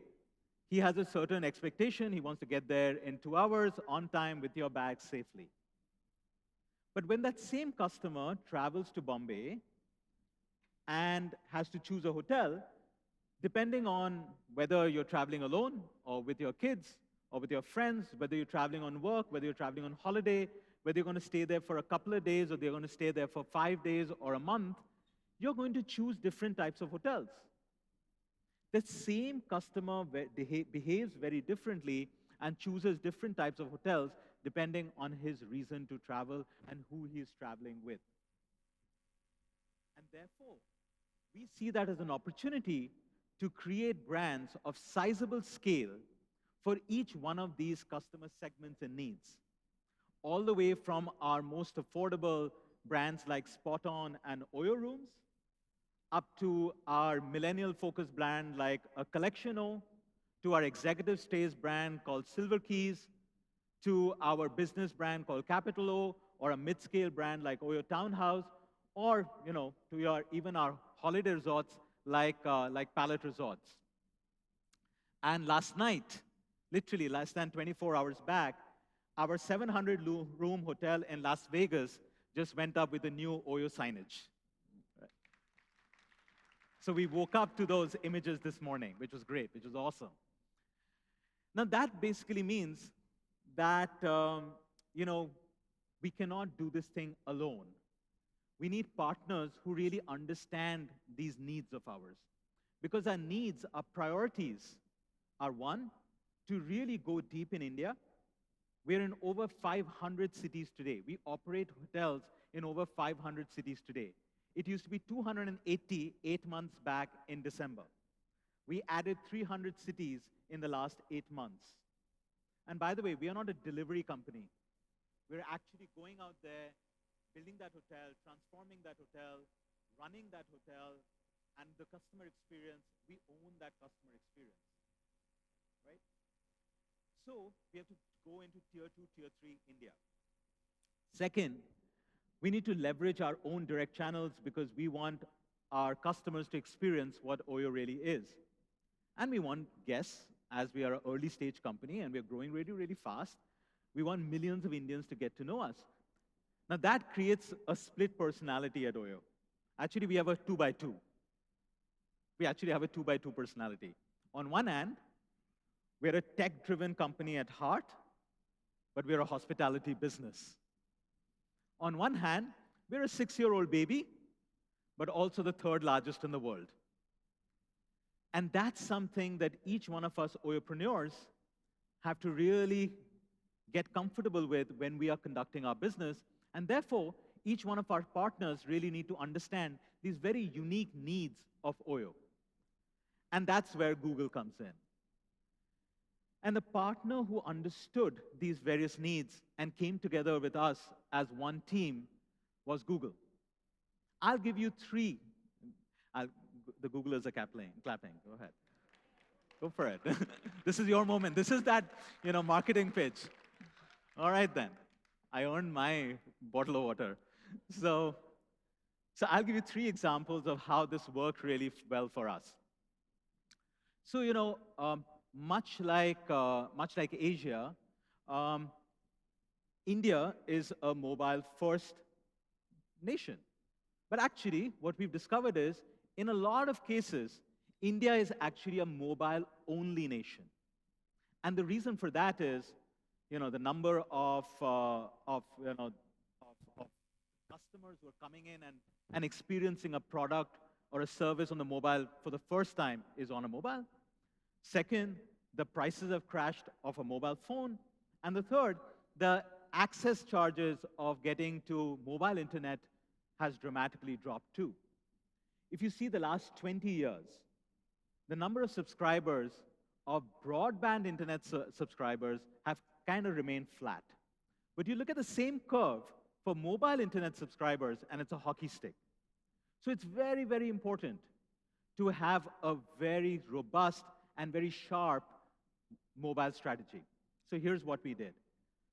he has a certain expectation. He wants to get there in 2 hours, on time, with your bag safely. But when that same customer travels to Bombay and has to choose a hotel, depending on whether you're traveling alone or with your kids or with your friends, whether you're traveling on work, whether you're traveling on holiday, whether you're going to stay there for a couple of days or they're going to stay there for 5 days or a month, you're going to choose different types of hotels. The same customer behaves very differently and chooses different types of hotels depending on his reason to travel and who he is traveling with. And therefore, we see that as an opportunity to create brands of sizable scale for each one of these customer segments and needs, all the way from our most affordable brands like Spot On and Oyo Rooms, up to our millennial-focused brand like a Collectiono, to our executive stays brand called Silver Keys, to our business brand called Capitalo, or a mid-scale brand like Oyo Townhouse, or to even our holiday resorts like Palette Resorts. And last night, literally less than 24 hours back, our 700-room hotel in Las Vegas just went up with a new Oyo signage. So we woke up to those images this morning, which was great, which was awesome. Now that basically means that we cannot do this thing alone. We need partners who really understand these needs of ours. Because our needs, our priorities are, one, to really go deep in India. We're in over 500 cities today. We operate hotels in over 500 cities today. It used to be 280 8 months back in December. We added 300 cities in the last 8 months. And by the way, we are not a delivery company. We're actually going out there, building that hotel, transforming that hotel, running that hotel, and the customer experience, we own that customer experience, right? So we have to go into tier 2, tier 3 India. Second, we need to leverage our own direct channels because we want our customers to experience what Oyo really is. And we want guests, as we are an early stage company and we're growing really, really fast, we want millions of Indians to get to know us. Now that creates a split personality at Oyo. Actually, we have a 2x2. We actually have a 2x2 personality. On one hand, we're a tech-driven company at heart, but we're a hospitality business. On one hand, we're a 6-year-old baby, but also the 3rd largest in the world. And that's something that each one of us Oyopreneurs have to really get comfortable with when we are conducting our business. And therefore, each one of our partners really need to understand these very unique needs of Oyo. And that's where Google comes in. And the partner who understood these various needs and came together with us as one team was Google. I'll give you 3. The Googlers are clapping. Go ahead. Go for it. This is your moment. This is that marketing pitch. All right, then. I earned my bottle of water. So I'll give you 3 examples of how this worked really well for us. So, much like Asia, India is a mobile-first nation. But actually, what we've discovered is, in a lot of cases, India is actually a mobile-only nation. And the reason for that is, the number of customers who are coming in and experiencing a product or a service on the mobile for the first time is on a mobile. Second, the prices have crashed of a mobile phone. And the third, the access charges of getting to mobile internet has dramatically dropped too. If you see the last 20 years, the number of subscribers of broadband internet subscribers have kind of remained flat. But you look at the same curve for mobile internet subscribers, and it's a hockey stick. So it's very, very important to have a very robust and very sharp mobile strategy. So here's what we did.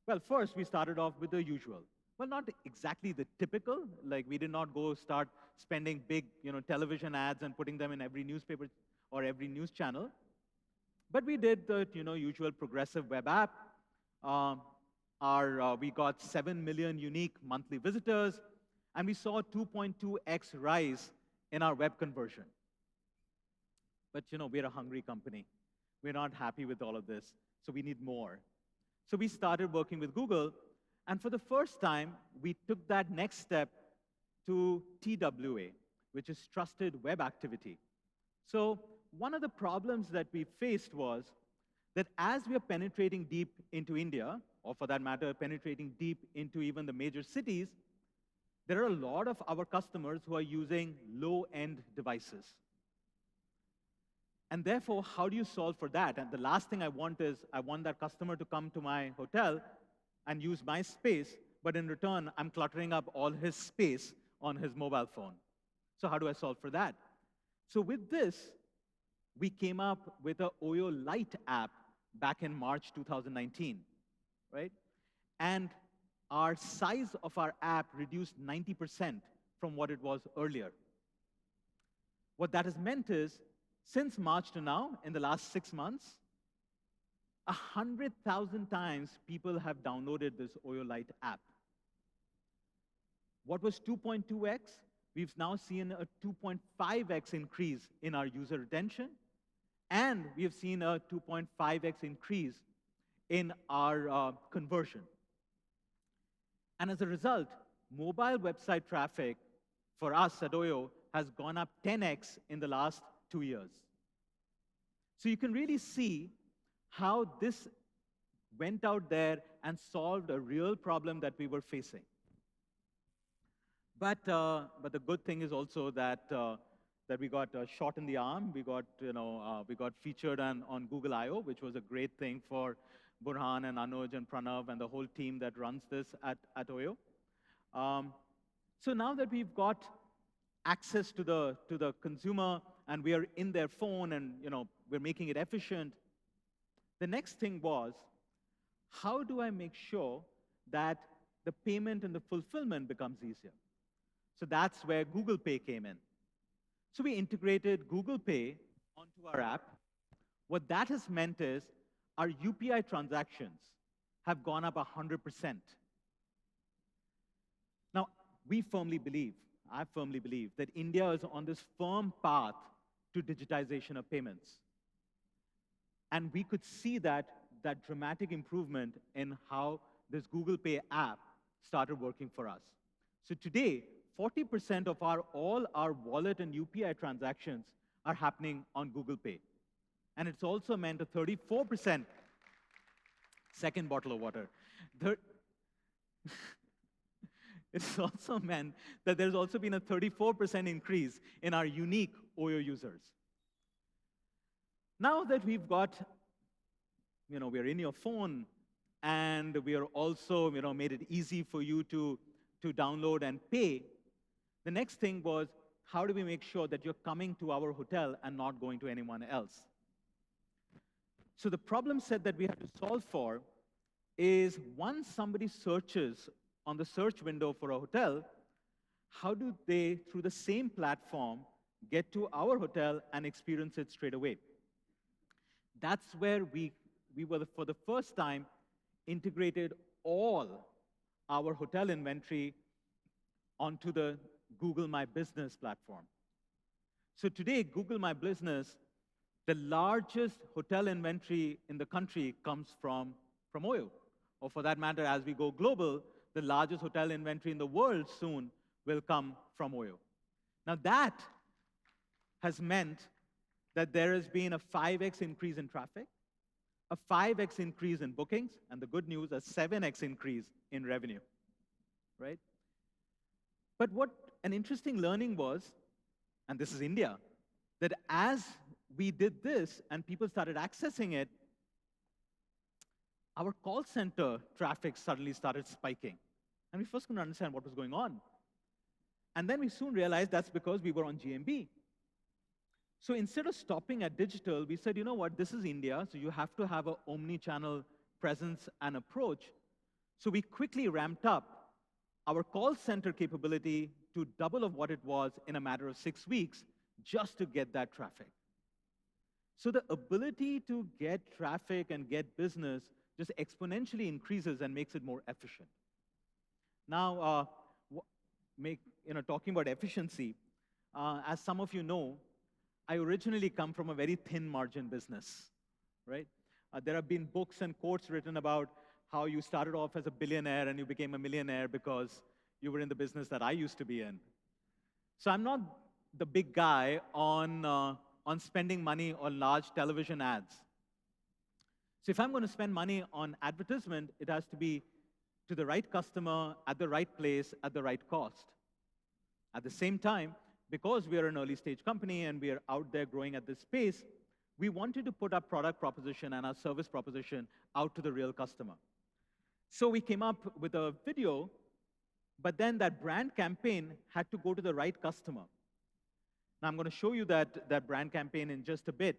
Well, first, we started off with the usual. Well, not exactly the typical. Like, we did not go start spending big, television ads and putting them in every newspaper or every news channel. But we did the, usual progressive web app. We got 7 million unique monthly visitors, and we saw a 2.2x rise in our web conversion. But, we're a hungry company. We're not happy with all of this, so we need more. So we started working with Google, and for the first time, we took that next step to TWA, which is Trusted Web Activity. So one of the problems that we faced was that as we are penetrating deep into India, or for that matter, penetrating deep into even the major cities, there are a lot of our customers who are using low-end devices. And therefore, how do you solve for that? And the last thing I want is, I want that customer to come to my hotel and use my space, but in return, I'm cluttering up all his space on his mobile phone. So how do I solve for that? So with this, we came up with a Oyo Lite app back in March 2019, right? And our size of our app reduced 90% from what it was earlier. What that has meant is, since March to now, in the last 6 months, 100,000 times people have downloaded this Oyo Lite app. What was 2.2x? We've now seen a 2.5x increase in our user retention, and we have seen a 2.5x increase in our conversion. And as a result, mobile website traffic for us at Oyo has gone up 10x in the last 2 years. So you can really see how this went out there and solved a real problem that we were facing. But the good thing is also that we got a shot in the arm. We got featured on Google I/O, which was a great thing for Burhan and Anuj and Pranav and the whole team that runs this at Oyo. So now that we've got access to the consumer and we are in their phone and we're making it efficient, the next thing was, how do I make sure that the payment and the fulfillment becomes easier? So that's where Google Pay came in. So we integrated Google Pay onto our app. What that has meant is our UPI transactions have gone up 100%. Now, I firmly believe that India is on this firm path to digitization of payments. And we could see that dramatic improvement in how this Google Pay app started working for us. So today, 40% of all our wallet and UPI transactions are happening on Google Pay. And it's also meant a 34%, second bottle of water. It's also meant that there's also been a 34% increase in our unique Oyo users. Now that we've got, we're in your phone, and we are also, made it easy for you to download and pay, the next thing was, how do we make sure that you're coming to our hotel and not going to anyone else? So the problem set that we have to solve for is, once somebody searches on the search window for a hotel, how do they, through the same platform, get to our hotel and experience it straight away? That's where we were, for the first time, integrated all our hotel inventory onto the Google My Business platform. So today, Google My Business, the largest hotel inventory in the country comes from Oyo. Or for that matter, as we go global, the largest hotel inventory in the world soon will come from Oyo. Now that has meant that there has been a 5x increase in traffic, a 5x increase in bookings, and the good news, a 7x increase in revenue, right? But what an interesting learning was, and this is India, that as we did this and people started accessing it, our call center traffic suddenly started spiking. And we first couldn't understand what was going on. And then we soon realized that's because we were on GMB. So instead of stopping at digital, we said, you know what, this is India, so you have to have an omni-channel presence and approach. So we quickly ramped up our call center capability to double of what it was in a matter of 6 weeks just to get that traffic. So the ability to get traffic and get business just exponentially increases and makes it more efficient. Now, talking about efficiency, as some of you know, I originally come from a very thin margin business, right? There have been books and quotes written about how you started off as a billionaire and you became a millionaire because you were in the business that I used to be in. So I'm not the big guy on spending money on large television ads. So if I'm going to spend money on advertisement, it has to be to the right customer, at the right place, at the right cost. At the same time, because we are an early stage company and we are out there growing at this pace, we wanted to put our product proposition and our service proposition out to the real customer. So we came up with a video, but then that brand campaign had to go to the right customer. Now I'm going to show you that brand campaign in just a bit.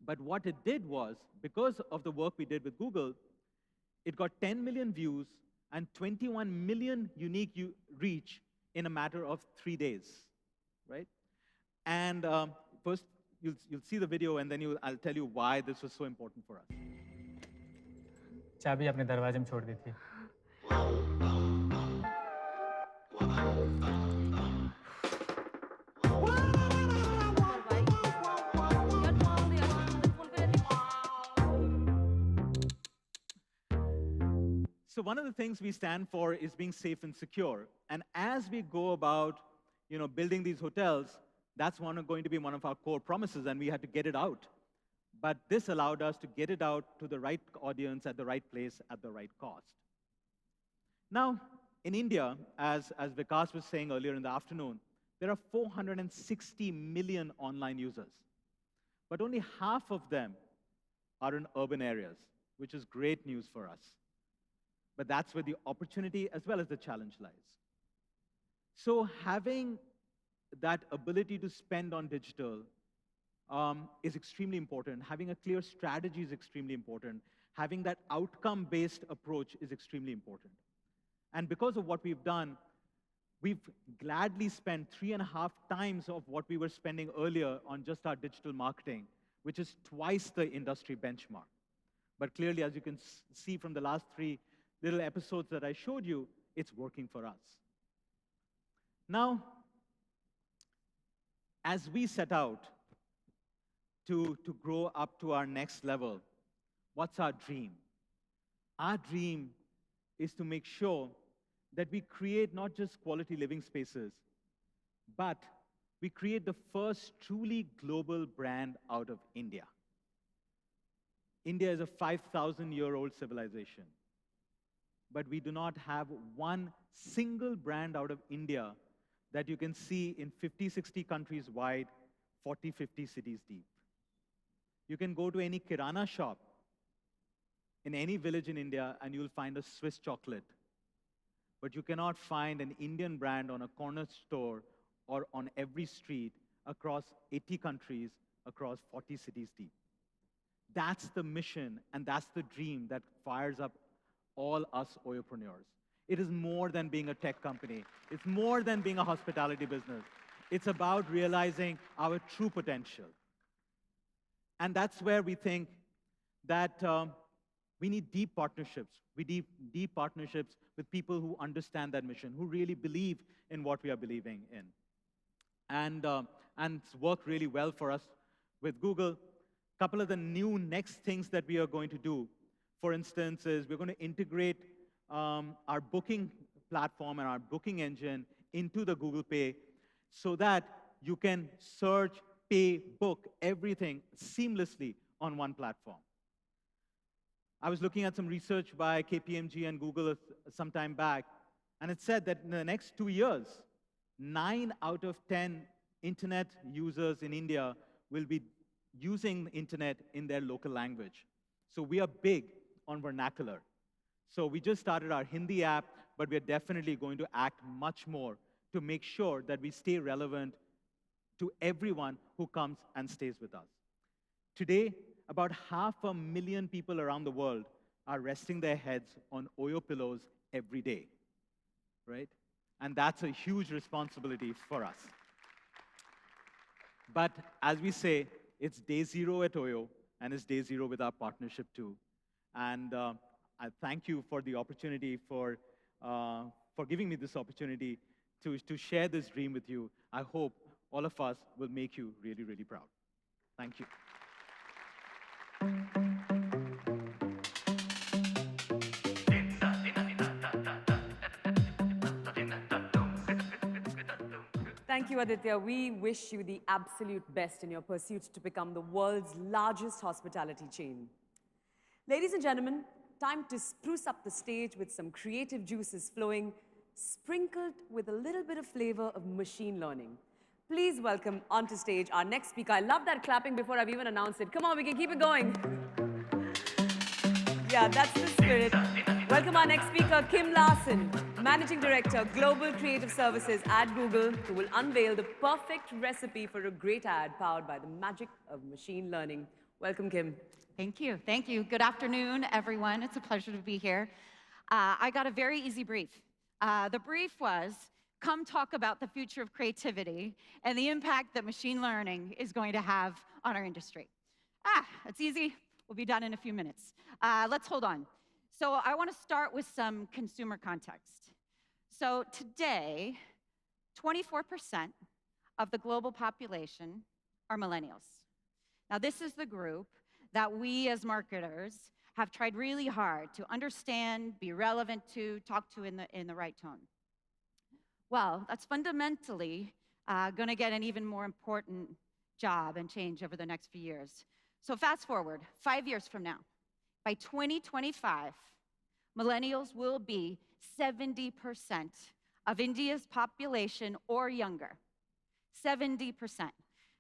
But what it did was, because of the work we did with Google, it got 10 million views and 21 million unique reach in a matter of 3 days, right? And first, you'll see the video, and then I'll tell you why this was so important for us.
चाबी अपने दरवाजे में छोड़ दी थी।
So one of the things we stand for is being safe and secure. And as we go about, building these hotels, that's going to be one of our core promises, and we had to get it out. But this allowed us to get it out to the right audience at the right place at the right cost. Now, in India, as Vikas was saying earlier in the afternoon, there are 460 million online users. But only half of them are in urban areas, which is great news for us. But that's where the opportunity as well as the challenge lies. So having that ability to spend on digital is extremely important. Having a clear strategy is extremely important. Having that outcome-based approach is extremely important. And because of what we've done, we've gladly spent 3.5 times of what we were spending earlier on just our digital marketing, which is twice the industry benchmark. But clearly, as you can see from the last 3 little episodes that I showed you, it's working for us. Now, as we set out to grow up to our next level, what's our dream? Our dream is to make sure that we create not just quality living spaces, but we create the first truly global brand out of India. India is a 5,000-year-old civilization, but we do not have one single brand out of India that you can see in 50, 60 countries wide, 40, 50 cities deep. You can go to any Kirana shop in any village in India and you'll find a Swiss chocolate. But you cannot find an Indian brand on a corner store or on every street across 80 countries, across 40 cities deep. That's the mission and that's the dream that fires up all us Oyopreneurs. It is more than being a tech company. It's more than being a hospitality business. It's about realizing our true potential. And that's where we think that we need deep partnerships. We need deep partnerships with people who understand that mission, who really believe in what we are believing in. And it's worked really well for us with Google. A couple of the new next things that we are going to do, for instance, is we're going to integrate our booking platform and our booking engine into the Google Pay so that you can search, pay, book, everything seamlessly on one platform. I was looking at some research by KPMG and Google some time back, and it said that in the next 2 years, 9 out of 10 internet users in India will be using the internet in their local language. So we are big on vernacular. So we just started our Hindi app, but we're definitely going to act much more to make sure that we stay relevant to everyone who comes and stays with us. Today, about 500,000 people around the world are resting their heads on Oyo pillows every day, right? And that's a huge responsibility for us. But as we say, it's day 0 at Oyo, and it's day 0 with our partnership too. And I thank you for the opportunity, for giving me this opportunity to share this dream with you. I hope all of us will make you really, really proud. Thank you.
Thank you, Aditya. We wish you the absolute best in your pursuit to become the world's largest hospitality chain. Ladies and gentlemen, time to spruce up the stage with some creative juices flowing, sprinkled with a little bit of flavor of machine learning. Please welcome onto stage our next speaker. I love that clapping before I've even announced it. Come on, we can keep it going. Yeah, that's the spirit. Welcome our next speaker, Kim Larson, Managing Director, Global Creative Services at Google, who will unveil the perfect recipe for a great ad powered by the magic of machine learning. Welcome, Kim.
Thank you. Thank you. Good afternoon, everyone. It's a pleasure to be here. I got a very easy brief. The brief was, come talk about the future of creativity and the impact that machine learning is going to have on our industry. It's easy. We'll be done in a few minutes. Let's hold on. So I want to start with some consumer context. So today, 24% of the global population are millennials. Now, this is the group that we as marketers have tried really hard to understand, be relevant to, talk to in the right tone. Well, that's fundamentally going to get an even more important job and change over the next few years. So fast forward, 5 years from now, by 2025, millennials will be 70% of India's population or younger. 70%.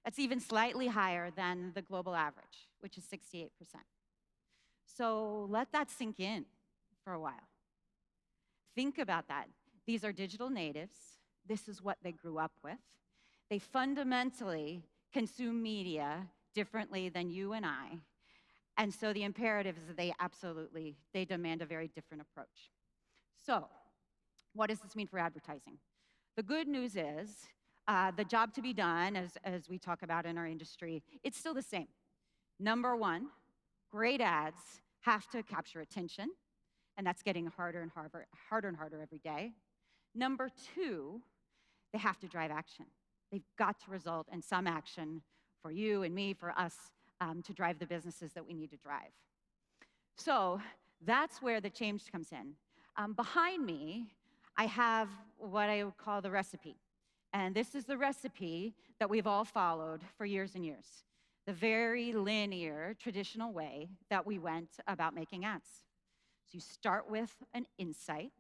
That's even slightly higher than the global average, which is 68%. So let that sink in for a while. Think about that. These are digital natives. This is what they grew up with. They fundamentally consume media differently than you and I. And so the imperative is that they demand a very different approach. So what does this mean for advertising? The good news is the job to be done, as we talk about in our industry, it's still the same. Number one, great ads have to capture attention, and that's getting harder and harder every day. Number two, they have to drive action. They've got to result in some action for you and me, for us, to drive the businesses that we need to drive. So that's where the change comes in. Behind me, I have what I would call the recipe. And this is the recipe that we've all followed for years and years. The very linear, traditional way that we went about making ads. So you start with an insight,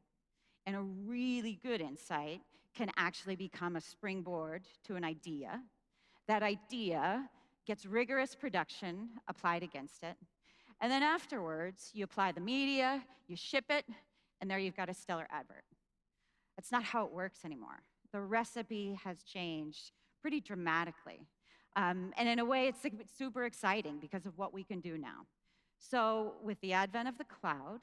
and a really good insight can actually become a springboard to an idea. That idea gets rigorous production applied against it. And then afterwards, you apply the media, you ship it, and there you've got a stellar advert. That's not how it works anymore. The recipe has changed pretty dramatically. And in a way, it's super exciting because of what we can do now. So with the advent of the cloud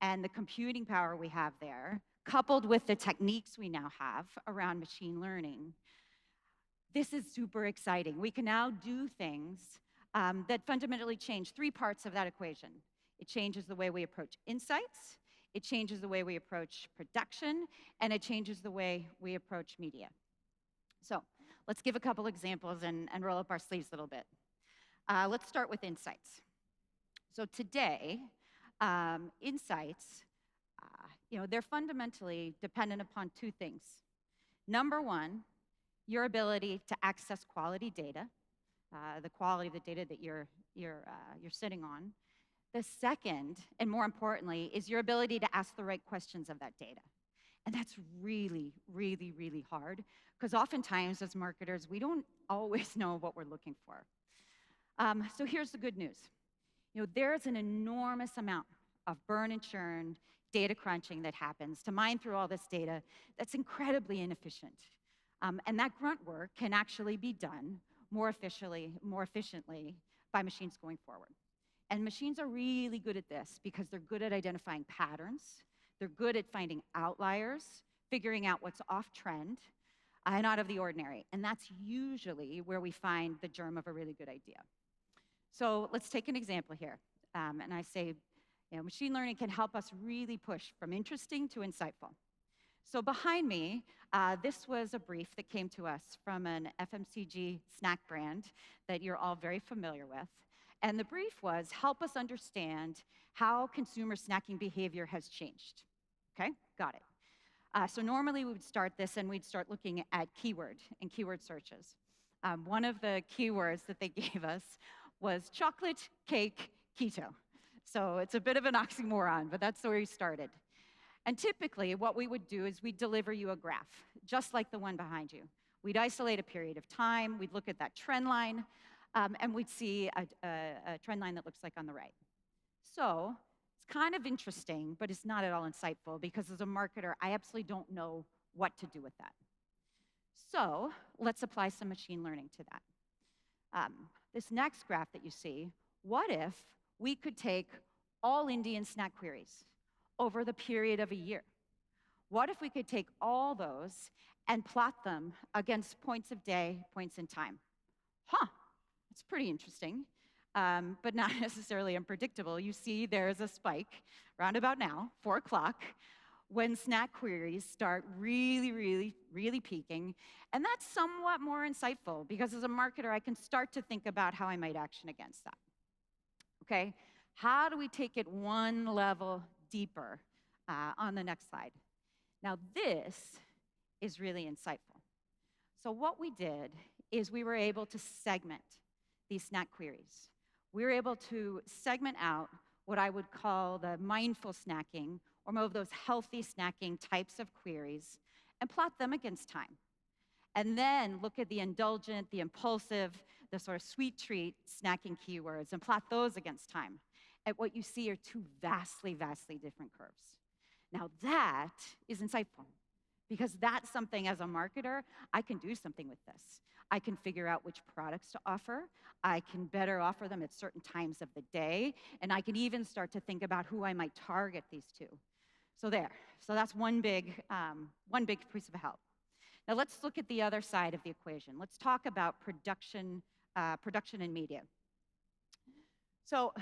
and the computing power we have there, coupled with the techniques we now have around machine learning, this is super exciting. We can now do things that fundamentally change 3 parts of that equation. It changes the way we approach insights, it changes the way we approach production, and it changes the way we approach media. So let's give a couple examples and roll up our sleeves a little bit. Let's start with insights. So today, insights, they're fundamentally dependent upon 2 things. Number one, your ability to access quality data, the quality of the data that you're sitting on. The second, and more importantly, is your ability to ask the right questions of that data. And that's really, really, really hard, because oftentimes as marketers, we don't always know what we're looking for. So here's the good news. There's an enormous amount of burn and churn data crunching that happens to mine through all this data that's incredibly inefficient. And that grunt work can actually be done more efficiently by machines going forward. And machines are really good at this because they're good at identifying patterns. They're good at finding outliers, figuring out what's off trend and out of the ordinary. And that's usually where we find the germ of a really good idea. So let's take an example here. And I say, machine learning can help us really push from interesting to insightful. So behind me, this was a brief that came to us from an FMCG snack brand that you're all very familiar with. And the brief was, help us understand how consumer snacking behavior has changed. Okay, got it. So normally we would start this and we'd start looking at keyword and keyword searches. One of the keywords that they gave us was chocolate cake keto. So it's a bit of an oxymoron, but that's where we started. And typically what we would do is we'd deliver you a graph, just like the one behind you. We'd isolate a period of time, we'd look at that trend line, and we'd see a trend line that looks like on the right. So it's kind of interesting, but it's not at all insightful, because as a marketer, I absolutely don't know what to do with that. So let's apply some machine learning to that. This next graph that you see, what if we could take all Indian snack queries over the period of a year? What if we could take all those and plot them against points of day, points in time? It's pretty interesting, but not necessarily unpredictable. You see there's a spike round about now, 4 o'clock, when snack queries start really, really, really peaking. And that's somewhat more insightful, because as a marketer, I can start to think about how I might action against that. Okay, how do we take it one level deeper on the next slide? Now this is really insightful. So what we did is we were able to segment these snack queries. We were able to segment out what I would call the mindful snacking, or more of those healthy snacking types of queries, and plot them against time. And then look at the indulgent, the impulsive, the sort of sweet treat snacking keywords, and plot those against time. And what you see are two vastly, vastly different curves. Now that is insightful, because that's something as a marketer, I can do something with this. I can figure out which products to offer. I can better offer them at certain times of the day. And I can even start to think about who I might target these to. So there. So that's one big piece of help. Now let's look at the other side of the equation. Let's talk about production and media. So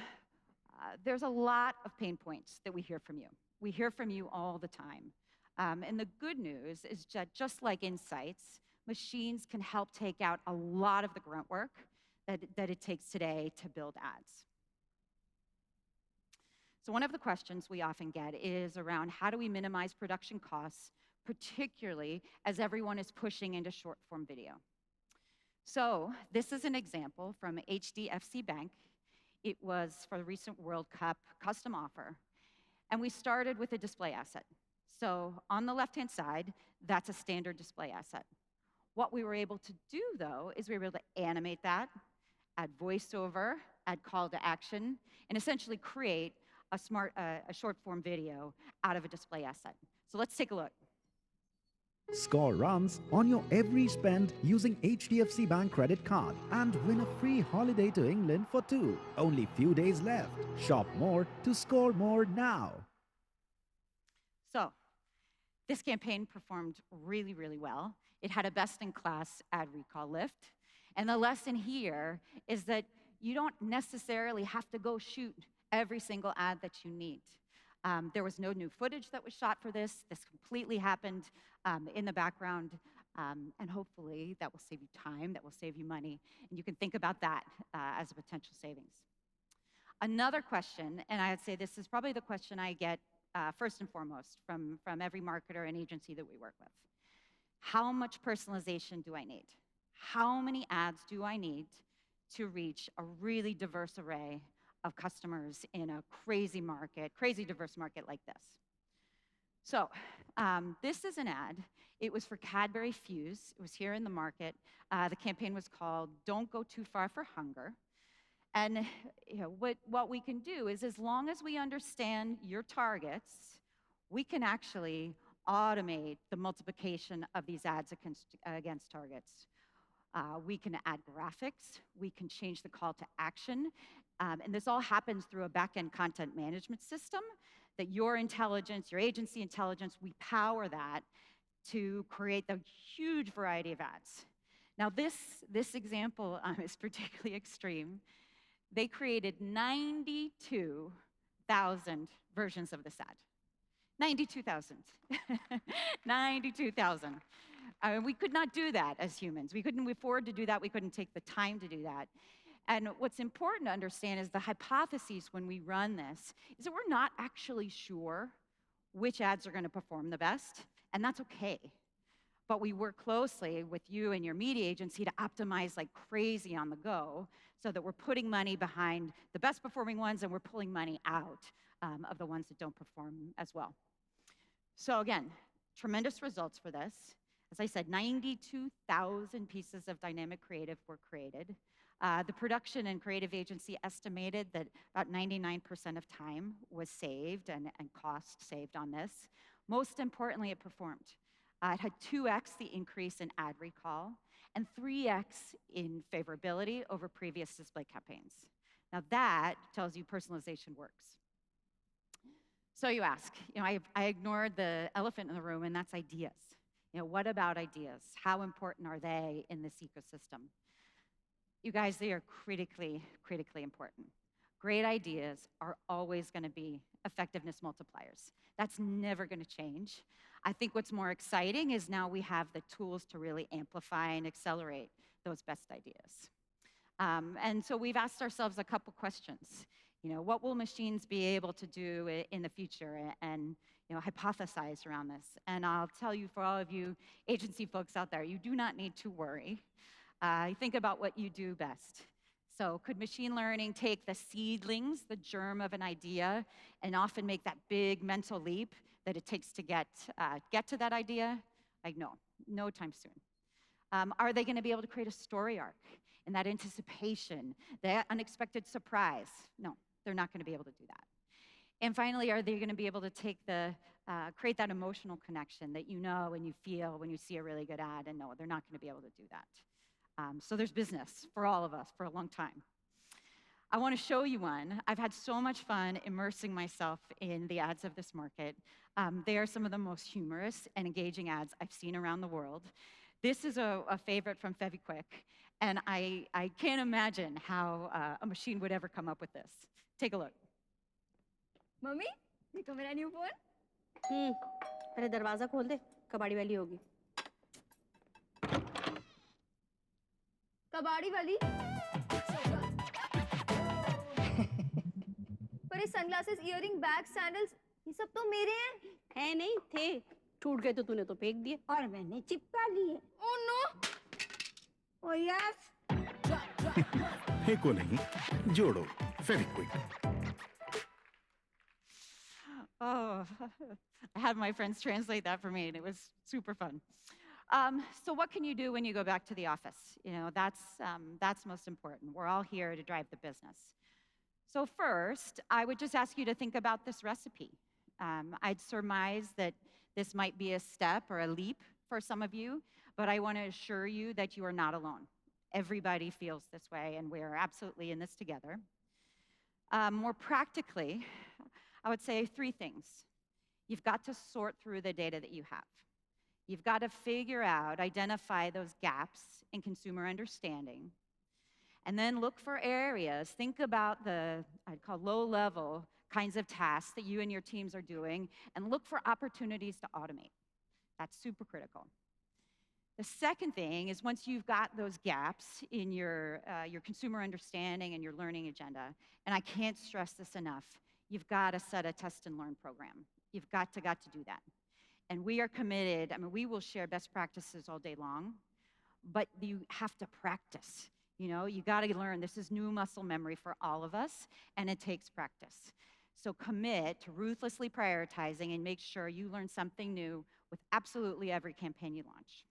there's a lot of pain points that we hear from you. We hear from you all the time. And the good news is that just like insights, machines can help take out a lot of the grunt work that it takes today to build ads. So one of the questions we often get is around how do we minimize production costs, particularly as everyone is pushing into short-form video. So this is an example from HDFC Bank. It was for the recent World Cup custom offer. And we started with a display asset. So on the left-hand side, that's a standard display asset. What we were able to do, though, is we were able to animate that, add voiceover, add call to action, and essentially create a short-form video out of a display asset. So let's take a look.
Score runs on your every spend using HDFC Bank credit card and win a free holiday to England for 2. Only few days left. Shop more to score more now.
So this campaign performed really, really well. It had a best-in-class ad recall lift. And the lesson here is that you don't necessarily have to go shoot every single ad that you need. There was no new footage that was shot for this. This completely happened in the background. And hopefully that will save you time, that will save you money. And you can think about that as a potential savings. Another question, and I would say this is probably the question I get first and foremost from every marketer and agency that we work with. How much personalization do I need? How many ads do I need to reach a really diverse array of customers in a crazy market, crazy diverse market like this? So this is an ad. It was for Cadbury Fuse. It was here in the market. The campaign was called "Don't Go Too Far for Hunger." And what we can do is, as long as we understand your targets, we can actually automate the multiplication of these ads against targets. We can add graphics. We can change the call to action. And this all happens through a back-end content management system that your intelligence, your agency intelligence, we power that to create the huge variety of ads. Now, this example is particularly extreme. They created 92,000 versions of this ad. 92,000. 92,000. We could not do that as humans. We couldn't afford to do that. We couldn't take the time to do that. And what's important to understand is the hypothesis when we run this is that we're not actually sure which ads are going to perform the best, and that's okay. But we work closely with you and your media agency to optimize like crazy on the go so that we're putting money behind the best performing ones and we're pulling money out of the ones that don't perform as well. So again, tremendous results for this. As I said, 92,000 pieces of dynamic creative were created. The production and creative agency estimated that about 99% of time was saved and cost saved on this. Most importantly, it performed. It had 2x the increase in ad recall and 3x in favorability over previous display campaigns. Now that tells you personalization works. So you ask, I ignored the elephant in the room, and that's ideas. What about ideas? How important are they in this ecosystem? You guys, they are critically, critically important. Great ideas are always going to be effectiveness multipliers. That's never going to change. I think what's more exciting is now we have the tools to really amplify and accelerate those best ideas. And so we've asked ourselves a couple questions. What will machines be able to do in the future, and hypothesize around this? And I'll tell you, for all of you agency folks out there, you do not need to worry. Think about what you do best. So could machine learning take the seedlings, the germ of an idea, and often make that big mental leap that it takes to get to that idea? Like, no time soon. Are they going to be able to create a story arc and that anticipation, that unexpected surprise? No, they're not going to be able to do that. And finally, are they going to be able to take create that emotional connection that you know and you feel when you see a really good ad? And no, they're not going to be able to do that. So there's business for all of us for a long time. I want to show you one. I've had so much fun immersing myself in the ads of this market. They are some of the most humorous and engaging ads I've seen around the world. This is a favorite from Fevikwik, and I can't imagine how a machine would ever come up with this. Take a look.
Mummy, देखो मेरा new phone. पहले दरवाजा खोल दे, कबाड़ी वाली होगी। कबाड़ी वाली? पर ये सनग्लासेस, इयररिंग, बैग, सैंडल्स, ये सब तो मेरे हैं। हैं नहीं थे, टूट गए तो तूने तो फेंक दिए। और मैंने चिपका लिए। Oh no! Oh yes!
फेंको नहीं, जोड़ो। Fevikwik.
Oh, I had my friends translate that for me, and it was super fun. So what can you do when you go back to the office? That's most important. We're all here to drive the business. So first, I would just ask you to think about this recipe. I'd surmise that this might be a step or a leap for some of you, but I want to assure you that you are not alone. Everybody feels this way, and we're absolutely in this together. More practically, I would say 3 things. You've got to sort through the data that you have. You've got to figure out, identify those gaps in consumer understanding, and then look for areas. Think about I'd call low-level kinds of tasks that you and your teams are doing, and look for opportunities to automate. That's super critical. The second thing is, once you've got those gaps in your consumer understanding and your learning agenda, and I can't stress this enough, you've got to set a test and learn program. You've got to do that. And we are committed. I mean, we will share best practices all day long, but you have to practice. You know, you got to learn. This is new muscle memory for all of us, and it takes practice. So commit to ruthlessly prioritizing and make sure you learn something new with absolutely every campaign you launch.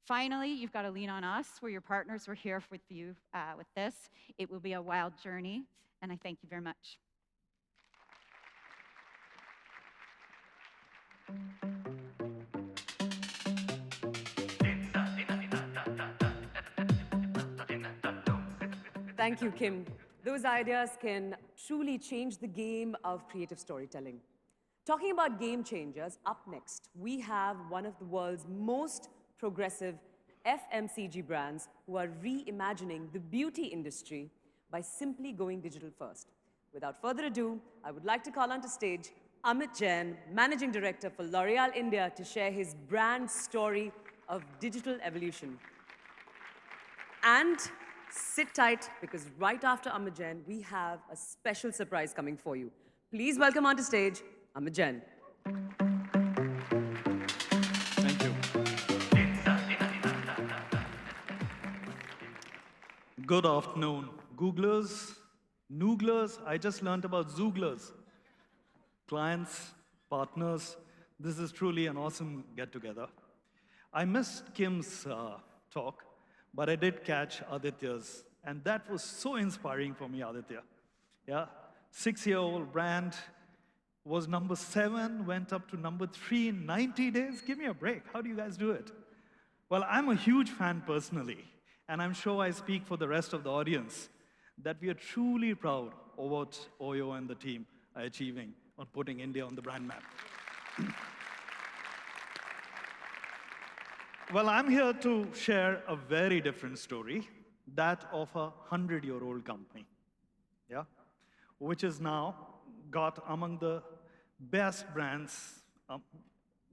Finally, you've got to lean on us. We're your partners. We're here with you with this. It will be a wild journey, and I thank you very much.
Thank you, Kim. Those ideas can truly change the game of creative storytelling. Talking about game changers, up next, we have one of the world's most progressive FMCG brands who are reimagining the beauty industry by simply going digital first. Without further ado, I would like to call onto stage Amit Jain, Managing Director for L'Oréal India, to share his brand story of digital evolution. And sit tight, because right after Amit Jain, we have a special surprise coming for you. Please welcome onto stage Amit Jain.
Thank you. Good afternoon, Googlers, Nooglers. I just learned about Zooglers. Clients, partners, this is truly an awesome get-together. I missed Kim's talk, but I did catch Aditya's, and that was so inspiring for me, Aditya. Yeah, 6-year-old brand was number 7, went up to number 3 in 90 days. Give me a break. How do you guys do it? Well, I'm a huge fan personally, and I'm sure I speak for the rest of the audience, that we are truly proud of what Oyo and the team are achieving on putting India on the brand map. Well, I'm here to share a very different story, that of a 100-year-old company, yeah, which is now got among the best brands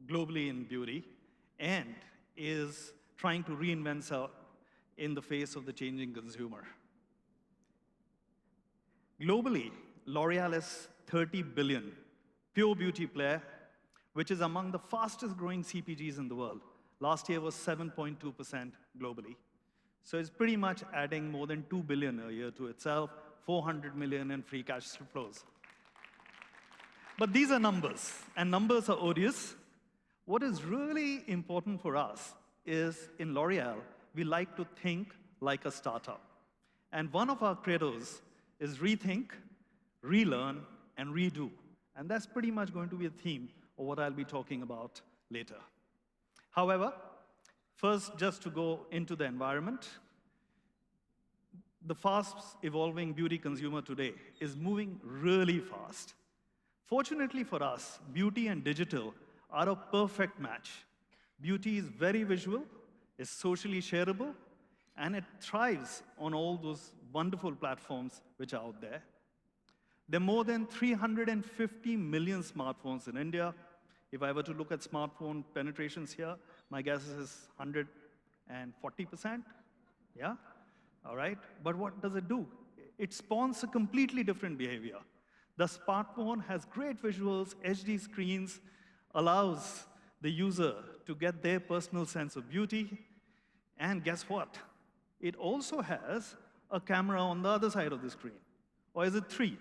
globally in beauty and is trying to reinvent itself in the face of the changing consumer. Globally, L'Oréal is 30 billion pure beauty player, which is among the fastest growing CPGs in the world. Last year was 7.2% globally. So it's pretty much adding more than 2 billion a year to itself, 400 million in free cash flows. But these are numbers, and numbers are odious. What is really important for us is in L'Oréal, we like to think like a startup. And one of our credos is rethink, relearn, and redo. And that's pretty much going to be a theme of what I'll be talking about later. However, first, just to go into the environment, the fast evolving beauty consumer today is moving really fast. Fortunately for us, beauty and digital are a perfect match. Beauty is very visual, is socially shareable, and it thrives on all those wonderful platforms which are out there. There are more than 350 million smartphones in India. If I were to look at smartphone penetrations here, my guess is 140%. Yeah? All right? But what does it do? It spawns a completely different behavior. The smartphone has great visuals, HD screens, allows the user to get their personal sense of beauty. And guess what? It also has a camera on the other side of the screen. Or is it 3?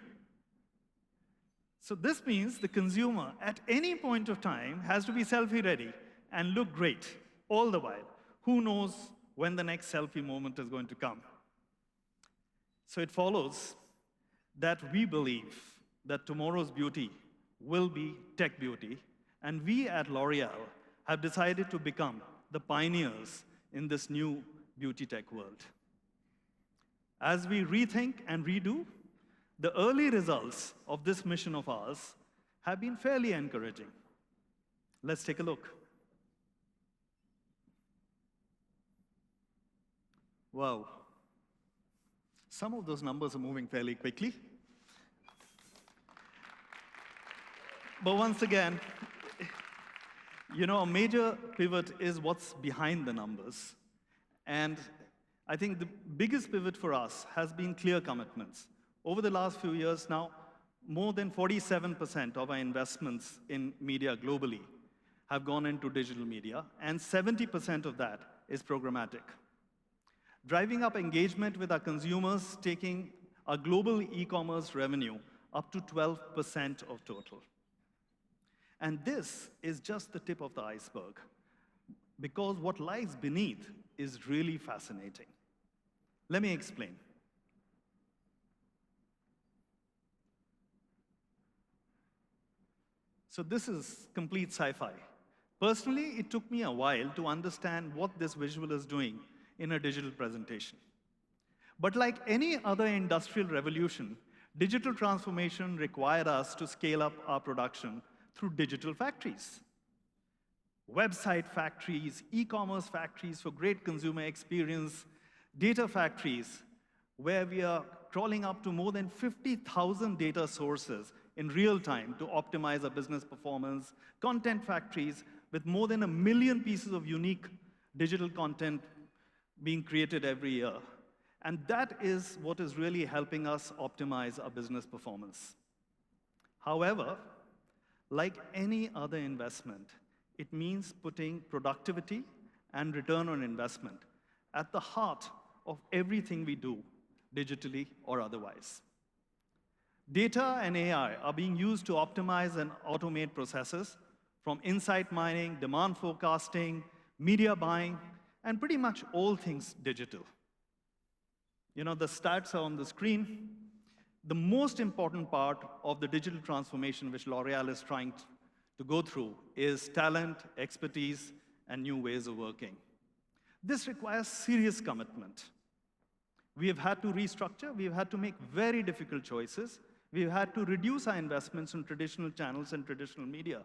So this means the consumer, at any point of time, has to be selfie ready and look great all the while. Who knows when the next selfie moment is going to come? So it follows that we believe that tomorrow's beauty will be tech beauty, and we at L'Oréal have decided to become the pioneers in this new beauty tech world. As we rethink and redo, the early results of this mission of ours have been fairly encouraging. Let's take a look. Wow. Some of those numbers are moving fairly quickly. But once again, you know, a major pivot is what's behind the numbers. And I think the biggest pivot for us has been clear commitments. Over the last few years now, more than 47% of our investments in media globally have gone into digital media, and 70% of that is programmatic. Driving up engagement with our consumers, taking our global e-commerce revenue up to 12% of total. And this is just the tip of the iceberg, because what lies beneath is really fascinating. Let me explain. So this is complete sci-fi. Personally, it took me a while to understand what this visual is doing in a digital presentation. But like any other industrial revolution, digital transformation required us to scale up our production through digital factories. Website factories, e-commerce factories for great consumer experience, data factories, where we are crawling up to more than 50,000 data sources in real time to optimize our business performance, content factories with more than 1 million pieces of unique digital content being created every year. And that is what is really helping us optimize our business performance. However, like any other investment, it means putting productivity and return on investment at the heart of everything we do, digitally or otherwise. Data and AI are being used to optimize and automate processes from insight mining, demand forecasting, media buying, and pretty much all things digital. You know, the stats are on the screen. The most important part of the digital transformation which L'Oréal is trying to go through is talent, expertise, and new ways of working. This requires serious commitment. We have had to restructure. We have had to make very difficult choices. We've had to reduce our investments in traditional channels and traditional media.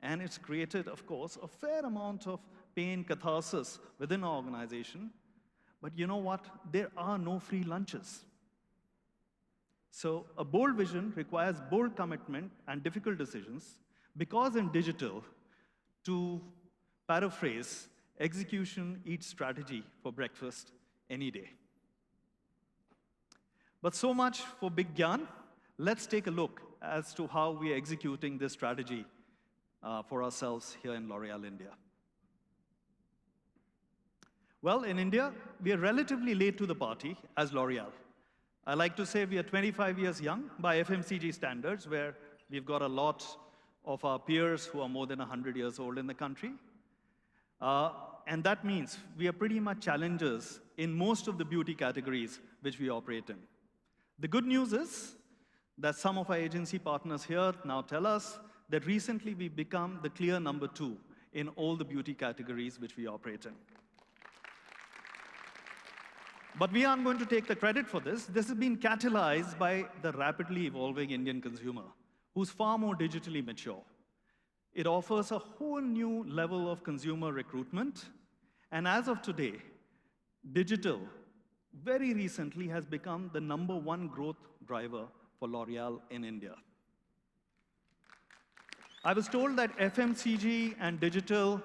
And it's created, of course, a fair amount of pain, catharsis within our organization. But you know what? There are no free lunches. So a bold vision requires bold commitment and difficult decisions, because in digital, to paraphrase, execution eats strategy for breakfast any day. But so much for big Gyan. Let's take a look as to how we are executing this strategy for ourselves here in L'Oréal India. Well, in India, we are relatively late to the party as L'Oréal. I like to say we are 25 years young by FMCG standards, where we've got a lot of our peers who are more than 100 years old in the country. And that means we are pretty much challengers in most of the beauty categories which we operate in. The good news is that some of our agency partners here now tell us that recently we've become the clear number 2 in all the beauty categories which we operate in. But we aren't going to take the credit for this. This has been catalyzed by the rapidly evolving Indian consumer, who's far more digitally mature. It offers a whole new level of consumer recruitment. And as of today, digital, very recently, has become the #1 growth driver for L'Oréal in India. I was told that FMCG and digital,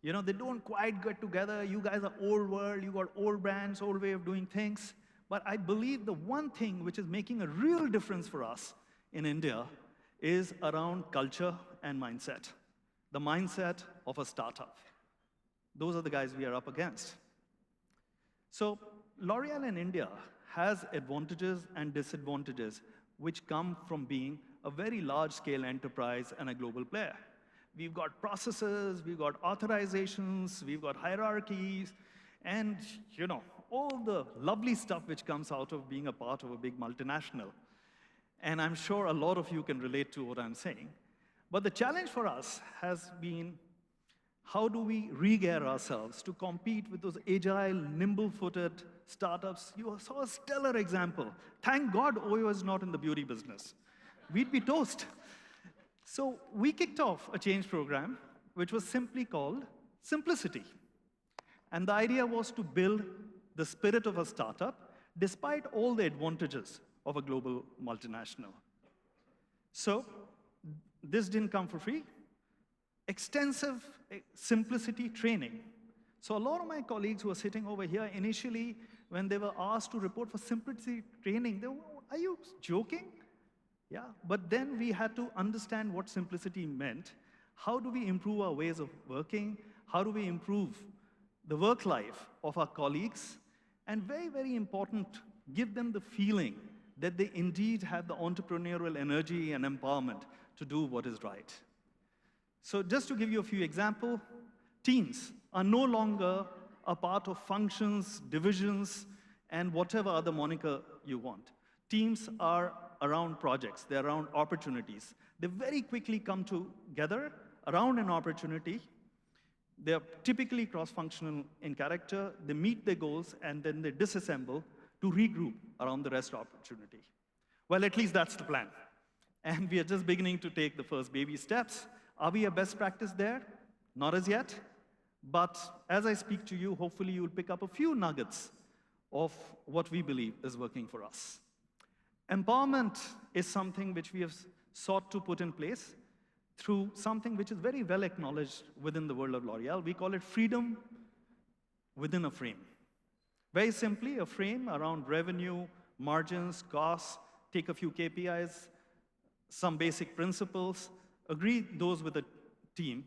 you know, they don't quite get together. You guys are old world, you got old brands, old way of doing things. But I believe the one thing which is making a real difference for us in India is around culture and mindset. The mindset of a startup. Those are the guys we are up against. So L'Oréal in India has advantages and disadvantages which come from being a very large-scale enterprise and a global player. We've got processes, we've got authorizations, we've got hierarchies, and you know, all the lovely stuff which comes out of being a part of a big multinational. And I'm sure a lot of you can relate to what I'm saying. But the challenge for us has been, how do we re-gear ourselves to compete with those agile, nimble-footed startups? You saw a stellar example. Thank God Oyo is not in the beauty business. We'd be toast. So we kicked off a change program, which was simply called Simplicity. And the idea was to build the spirit of a startup, despite all the advantages of a global multinational. So this didn't come for free. Extensive simplicity training. So a lot of my colleagues who are sitting over here, initially, when they were asked to report for simplicity training, they were, are you joking? Yeah, but then we had to understand what simplicity meant. How do we improve our ways of working? How do we improve the work life of our colleagues? And very, very important, give them the feeling that they indeed have the entrepreneurial energy and empowerment to do what is right. So just to give you a few examples, teams are no longer a part of functions, divisions, and whatever other moniker you want. Teams are around projects, they're around opportunities. They very quickly come together around an opportunity. They're typically cross-functional in character, they meet their goals, and then they disassemble to regroup around the rest opportunity. Well, at least that's the plan. And we are just beginning to take the first baby steps. Are we a best practice there? Not as yet. But as I speak to you, hopefully you'll pick up a few nuggets of what we believe is working for us. Empowerment is something which we have sought to put in place through something which is very well acknowledged within the world of L'Oreal. We call it freedom within a frame. Very simply, a frame around revenue, margins, costs, take a few KPIs, some basic principles, agree those with the team,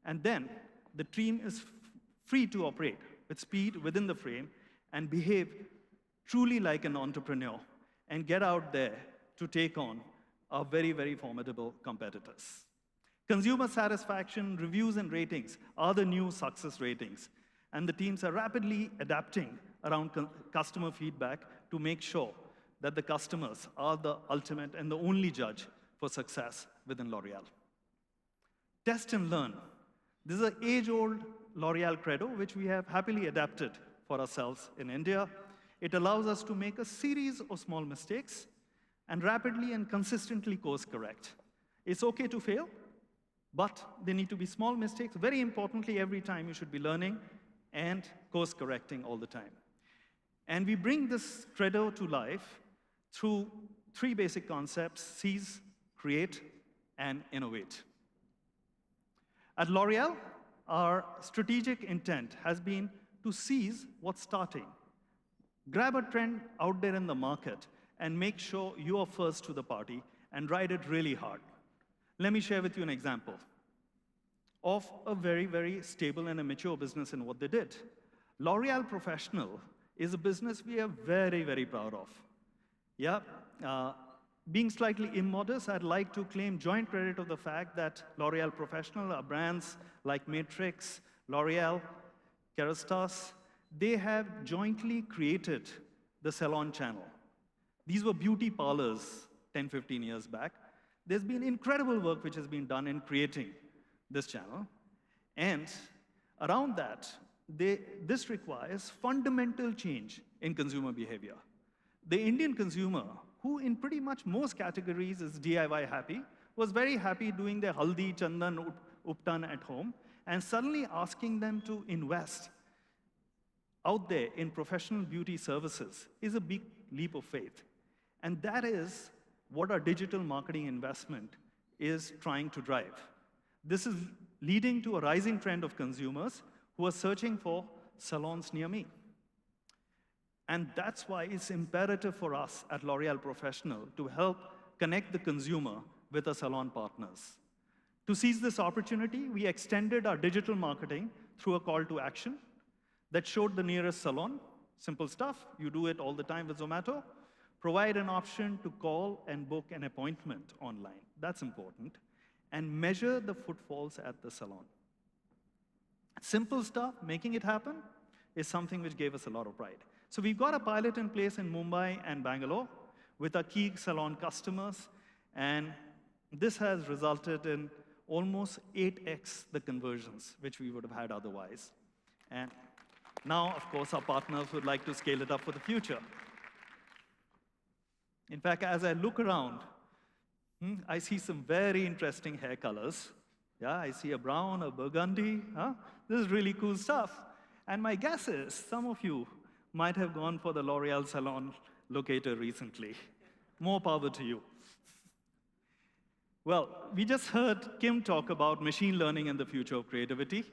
and then the team is free to operate with speed within the frame and behave truly like an entrepreneur and get out there to take on our very, very formidable competitors. Consumer satisfaction, reviews, and ratings are the new success ratings, and the teams are rapidly adapting around customer feedback to make sure that the customers are the ultimate and the only judge for success within L'Oreal. Test and learn. This is an age-old L'Oreal credo, which we have happily adapted for ourselves in India. It allows us to make a series of small mistakes and rapidly and consistently course correct. It's okay to fail, but they need to be small mistakes. Very importantly, every time you should be learning and course correcting all the time. And we bring this credo to life through three basic concepts: seize, create, and innovate. At L'Oreal, our strategic intent has been to seize what's starting. Grab a trend out there in the market and make sure you are first to the party and ride it really hard. Let me share with you an example of a very, very stable and a mature business in what they did. L'Oreal Professional is a business we are very, very proud of. Yeah, being slightly immodest, I'd like to claim joint credit of the fact that L'Oreal Professional, our brands like Matrix, L'Oreal, Kerastase, they have jointly created the salon channel. These were beauty parlors 10, 15 years back. There's been incredible work which has been done in creating this channel. And around that, this requires fundamental change in consumer behavior. The Indian consumer, who in pretty much most categories is DIY happy, was very happy doing their haldi, chandan, uptan at home, and suddenly asking them to invest out there in professional beauty services is a big leap of faith. And that is what our digital marketing investment is trying to drive. This is leading to a rising trend of consumers who are searching for salons near me. And that's why it's imperative for us at L'Oreal Professional to help connect the consumer with our salon partners. To seize this opportunity, we extended our digital marketing through a call to action that showed the nearest salon. Simple stuff, you do it all the time with Zomato. Provide an option to call and book an appointment online. That's important. And measure the footfalls at the salon. Simple stuff, making it happen, is something which gave us a lot of pride. So we've got a pilot in place in Mumbai and Bangalore with our key salon customers, and this has resulted in almost 8x the conversions which we would have had otherwise. And now, of course, our partners would like to scale it up for the future. In fact, as I look around, I see some very interesting hair colors. Yeah, I see a brown, a burgundy. This is really cool stuff. And my guess is some of you might have gone for the L'Oreal Salon Locator recently. More power to you. Well, we just heard Kim talk about machine learning and the future of creativity.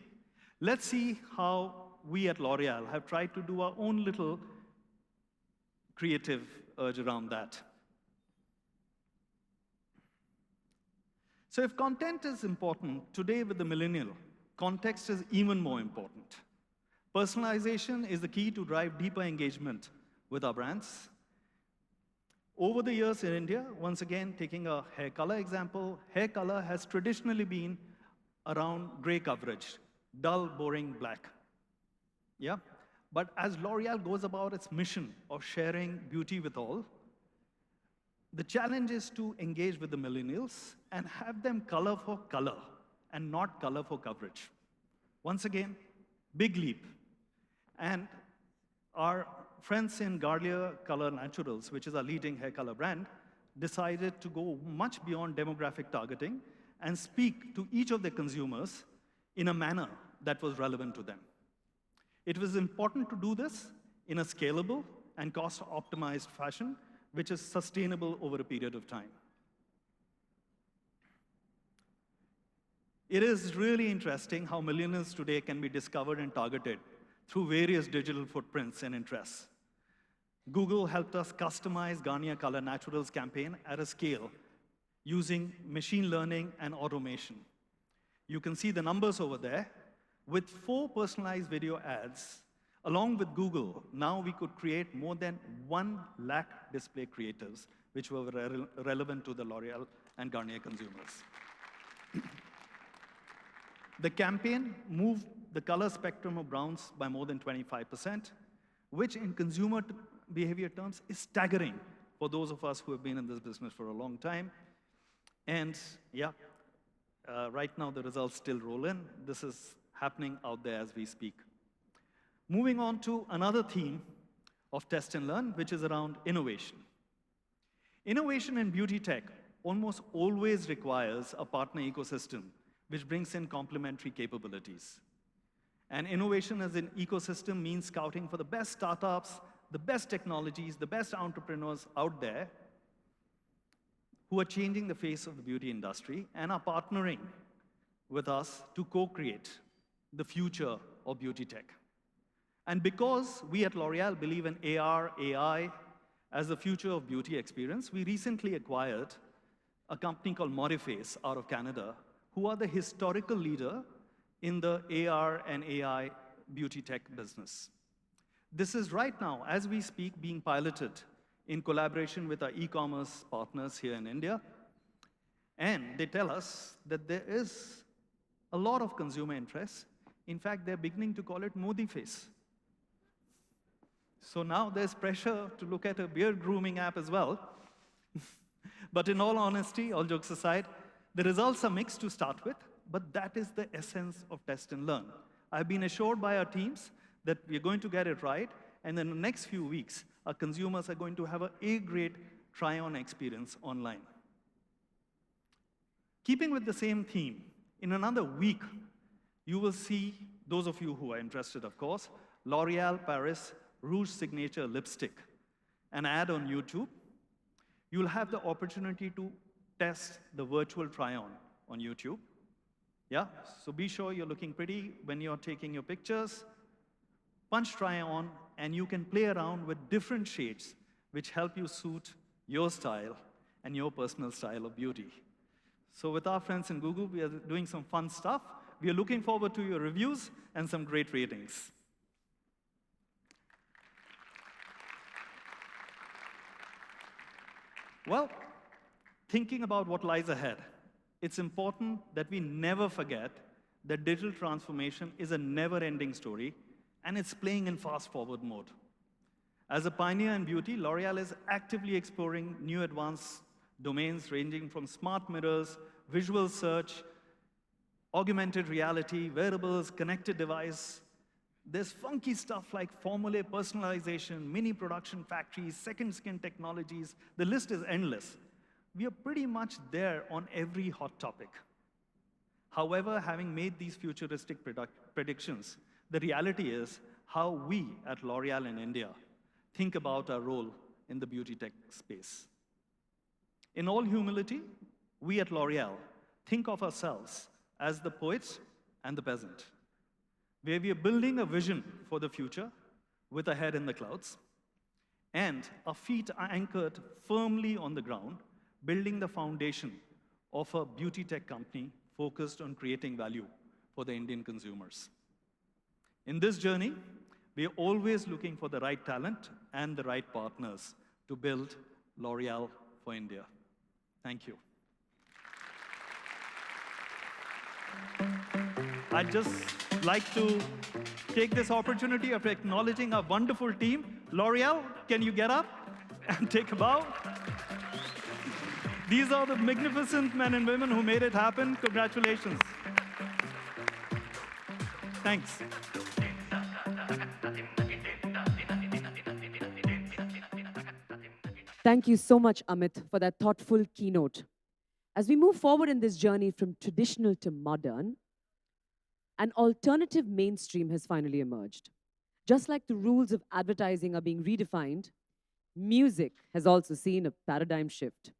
Let's see how we at L'Oreal have tried to do our own little creative urge around that. So if content is important, today with the millennial, context is even more important. Personalization is the key to drive deeper engagement with our brands. Over the years in India, once again, taking a hair color example, hair color has traditionally been around gray coverage, dull, boring black. Yeah? But as L'Oreal goes about its mission of sharing beauty with all, the challenge is to engage with the millennials and have them color for color and not color for coverage. Once again, big leap. And our friends in Garnier Color Naturals, which is our leading hair color brand, decided to go much beyond demographic targeting and speak to each of their consumers in a manner that was relevant to them. It was important to do this in a scalable and cost-optimized fashion, which is sustainable over a period of time. It is really interesting how millennials today can be discovered and targeted through various digital footprints and interests. Google helped us customize Garnier Color Naturals campaign at a scale using machine learning and automation. You can see the numbers over there. With 4 personalized video ads, along with Google, now we could create more than 1 lakh display creatives, which were relevant to the L'Oreal and Garnier consumers. The campaign moved the color spectrum of browns by more than 25%, which in consumer behavior terms is staggering for those of us who have been in this business for a long time. And yeah, right now the results still roll in. This is happening out there as we speak. Moving on to another theme of test and learn, which is around innovation. Innovation in beauty tech almost always requires a partner ecosystem, which brings in complementary capabilities. And innovation as an ecosystem means scouting for the best startups, the best technologies, the best entrepreneurs out there who are changing the face of the beauty industry and are partnering with us to co-create the future of beauty tech. And because we at L'Oreal believe in AR, AI as the future of beauty experience, we recently acquired a company called Modiface out of Canada, who are the historical leader in the AR and AI beauty tech business. This is right now, as we speak, being piloted in collaboration with our e-commerce partners here in India. And they tell us that there is a lot of consumer interest. In fact, they're beginning to call it Modi Face. So now there's pressure to look at a beard grooming app as well. But in all honesty, all jokes aside, the results are mixed to start with, but that is the essence of test and learn. I've been assured by our teams that we're going to get it right, and in the next few weeks, our consumers are going to have an A-grade try-on experience online. Keeping with the same theme, in another week, you will see, those of you who are interested, of course, L'Oreal Paris Rouge Signature Lipstick, an ad on YouTube. You'll have the opportunity to test the virtual try-on YouTube. Yeah, so be sure you're looking pretty when you're taking your pictures. Punch try-on, and you can play around with different shades which help you suit your style and your personal style of beauty. So with our friends in Google, we are doing some fun stuff. We are looking forward to your reviews and some great ratings. Well, thinking about what lies ahead, it's important that we never forget that digital transformation is a never-ending story, and it's playing in fast-forward mode. As a pioneer in beauty, L'Oreal is actively exploring new advanced domains ranging from smart mirrors, visual search, augmented reality, wearables, connected device. There's funky stuff like formulae personalization, mini production factories, second skin technologies. The list is endless. We are pretty much there on every hot topic. However, having made these futuristic predictions, the reality is how we at L'Oreal in India think about our role in the beauty tech space. In all humility, we at L'Oreal think of ourselves as the poet and the peasant, where we are building a vision for the future with a head in the clouds, and our feet are anchored firmly on the ground, building the foundation of a beauty tech company focused on creating value for the Indian consumers. In this journey, we are always looking for the right talent and the right partners to build L'Oréal for India. Thank you. I'd just like to take this opportunity of acknowledging our wonderful team. L'Oréal, can you get up and take a bow? These are the magnificent men and women who made it happen. Congratulations. Thanks.
Thank you so much, Amit, for that thoughtful keynote. As we move forward in this journey from traditional to modern, an alternative mainstream has finally emerged. Just like the rules of advertising are being redefined, music has also seen a paradigm shift.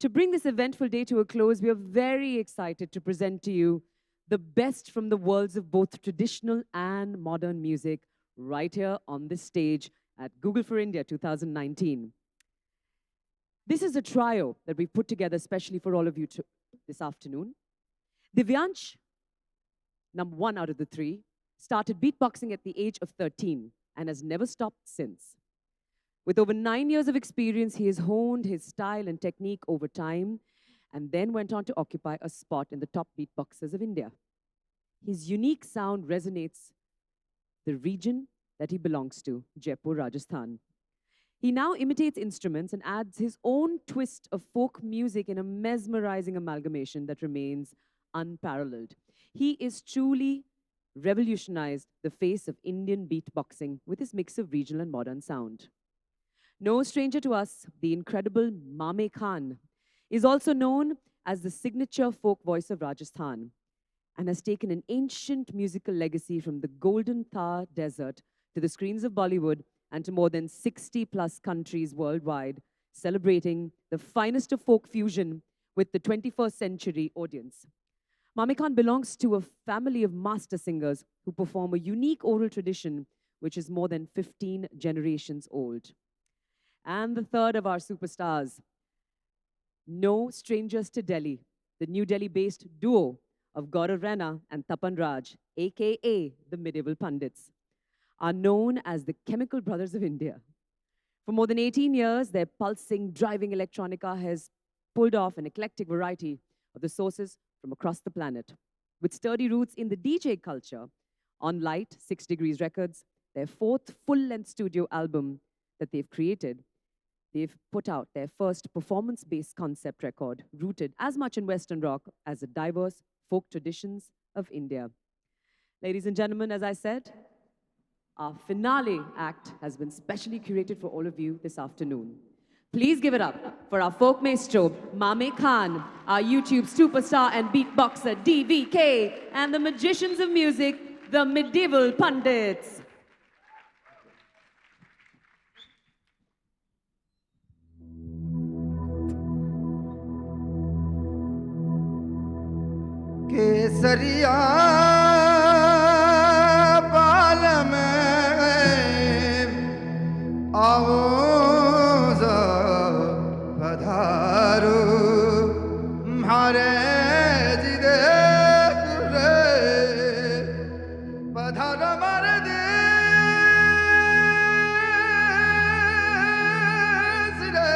To bring this eventful day to a close, we are very excited to present to you the best from the worlds of both traditional and modern music right here on this stage at Google for India 2019. This is a trio that we put together especially for all of you this afternoon. Divyansh, number 1 out of the 3, started beatboxing at the age of 13 and has never stopped since. With over 9 years of experience, he has honed his style and technique over time and then went on to occupy a spot in the top beatboxers of India. His unique sound resonates the region that he belongs to, Jaipur, Rajasthan. He now imitates instruments and adds his own twist of folk music in a mesmerizing amalgamation that remains unparalleled. He is truly revolutionized the face of Indian beatboxing with his mix of regional and modern sound. No stranger to us, the incredible Mame Khan is also known as the signature folk voice of Rajasthan and has taken an ancient musical legacy from the Golden Thar Desert to the screens of Bollywood and to more than 60+ countries worldwide, celebrating the finest of folk fusion with the 21st century audience. Mame Khan belongs to a family of master singers who perform a unique oral tradition which is more than 15 generations old. And the third of our superstars, no strangers to Delhi, the New Delhi-based duo of Gaurav Rana and Tapan Raj, aka the Medieval Pundits, are known as the Chemical Brothers of India. For more than 18 years, their pulsing, driving electronica has pulled off an eclectic variety of the sources from across the planet. With sturdy roots in the DJ culture, on Light, 6 Degrees Records, their 4th full-length studio album that they've created, they've put out their first performance-based concept record, rooted as much in Western rock as the diverse folk traditions of India. Ladies and gentlemen, as I said, our finale act has been specially curated for all of you this afternoon. Please give it up for our folk maestro, Mame Khan, our YouTube superstar and beatboxer, DVK, and the magicians of music, the Medieval Pundits.
केसरिया बाल में आओ पधारो म्हारे जिदे कुरे पधारो मारे देश रे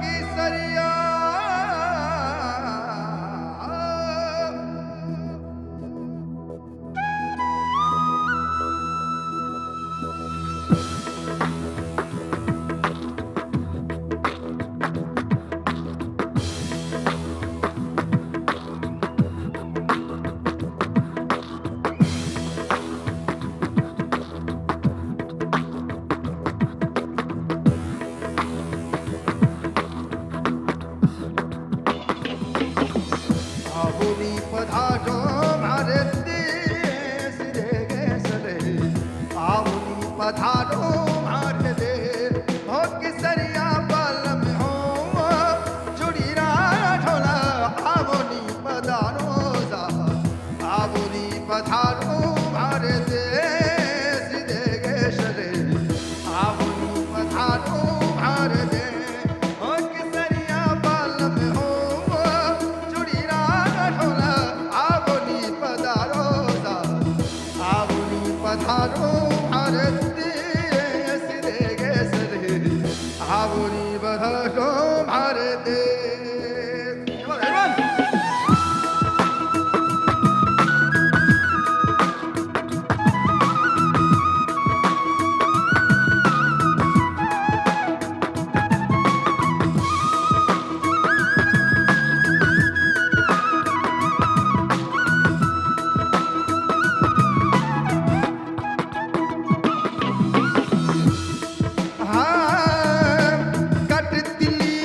केसरिया Avuni badhasho bharate. Come on, everyone. Kat dili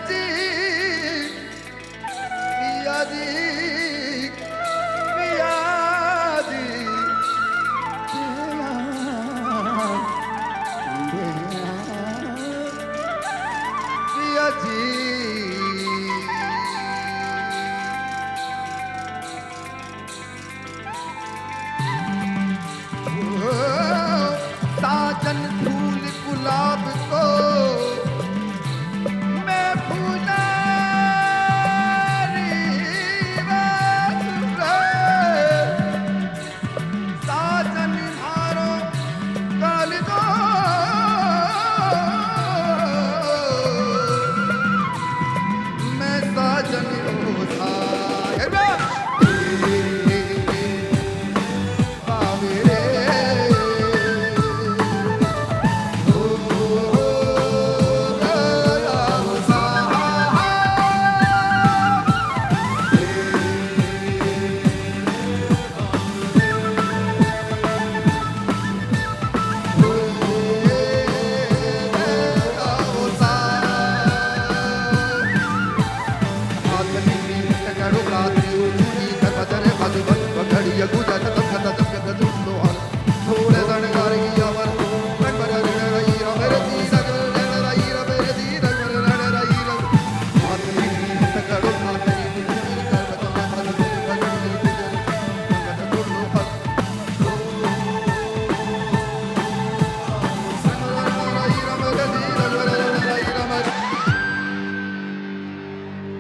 जी पिया जी पिया जी पिया जी साजन फूल गुलाब को मैं भूला साजन हारो काल दो मैं साजन रोसा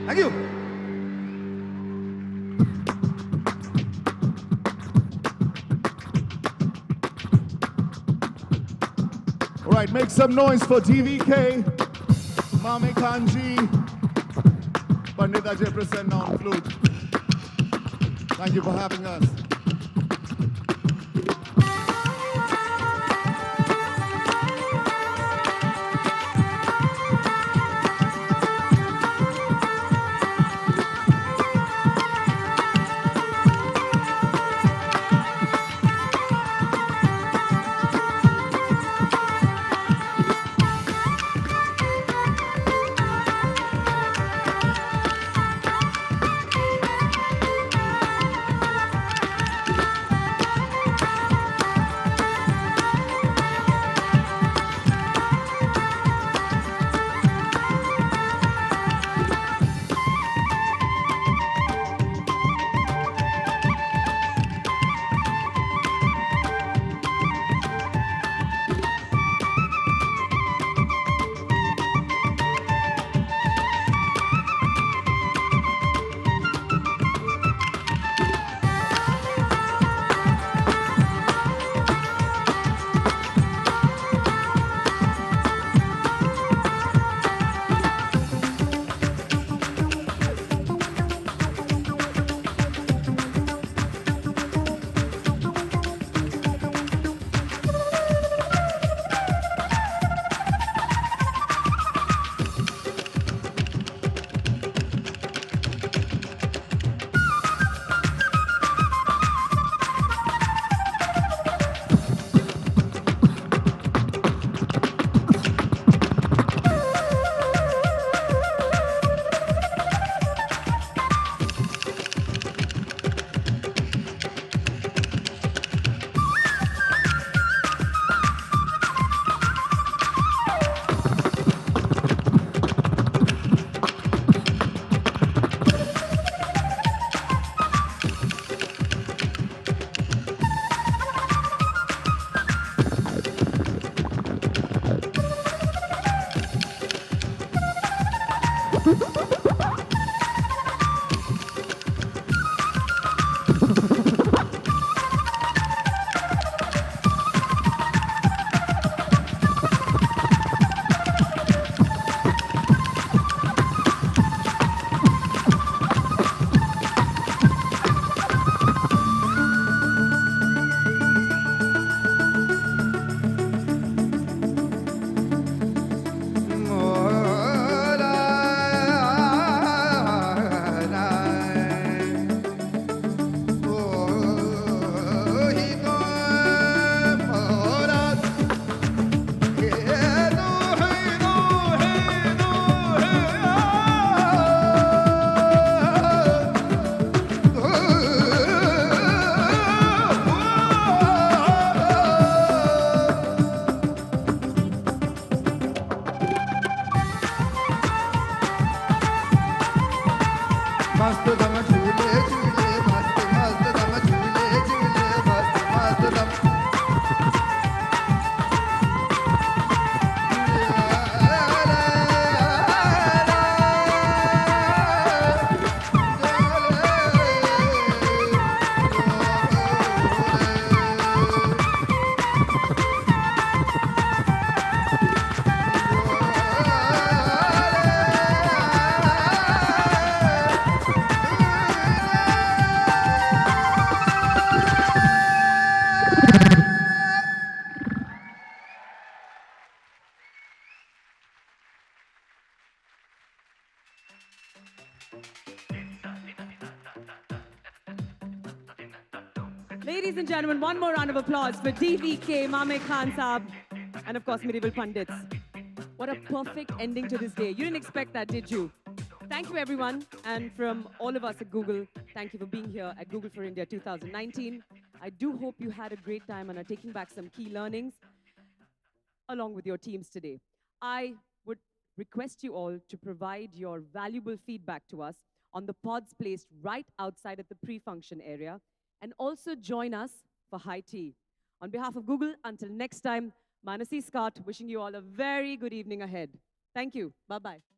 Thank you.
All right, make some noise for TVK, Mame Kanji, Pandita Ajay Prasanna on flute. Thank you for having us.
मस्त दम झूले झूले मस्त मस्त दम झूले झूले मस्त मस्त दम
Ladies and gentlemen, one more round of applause for DVK, Mame Khan Saab, and of course, Medieval Pundits. What a perfect ending to this day. You didn't expect that, did you? Thank you, everyone. And from all of us at Google, thank you for being here at Google for India 2019. I do hope you had a great time and are taking back some key learnings along with your teams today. I would request you all to provide your valuable feedback to us on the pods placed right outside at the pre-function area, and also join us for high tea. On behalf of Google, until next time, Manasi Scott wishing you all a very good evening ahead. Thank you. Bye-bye.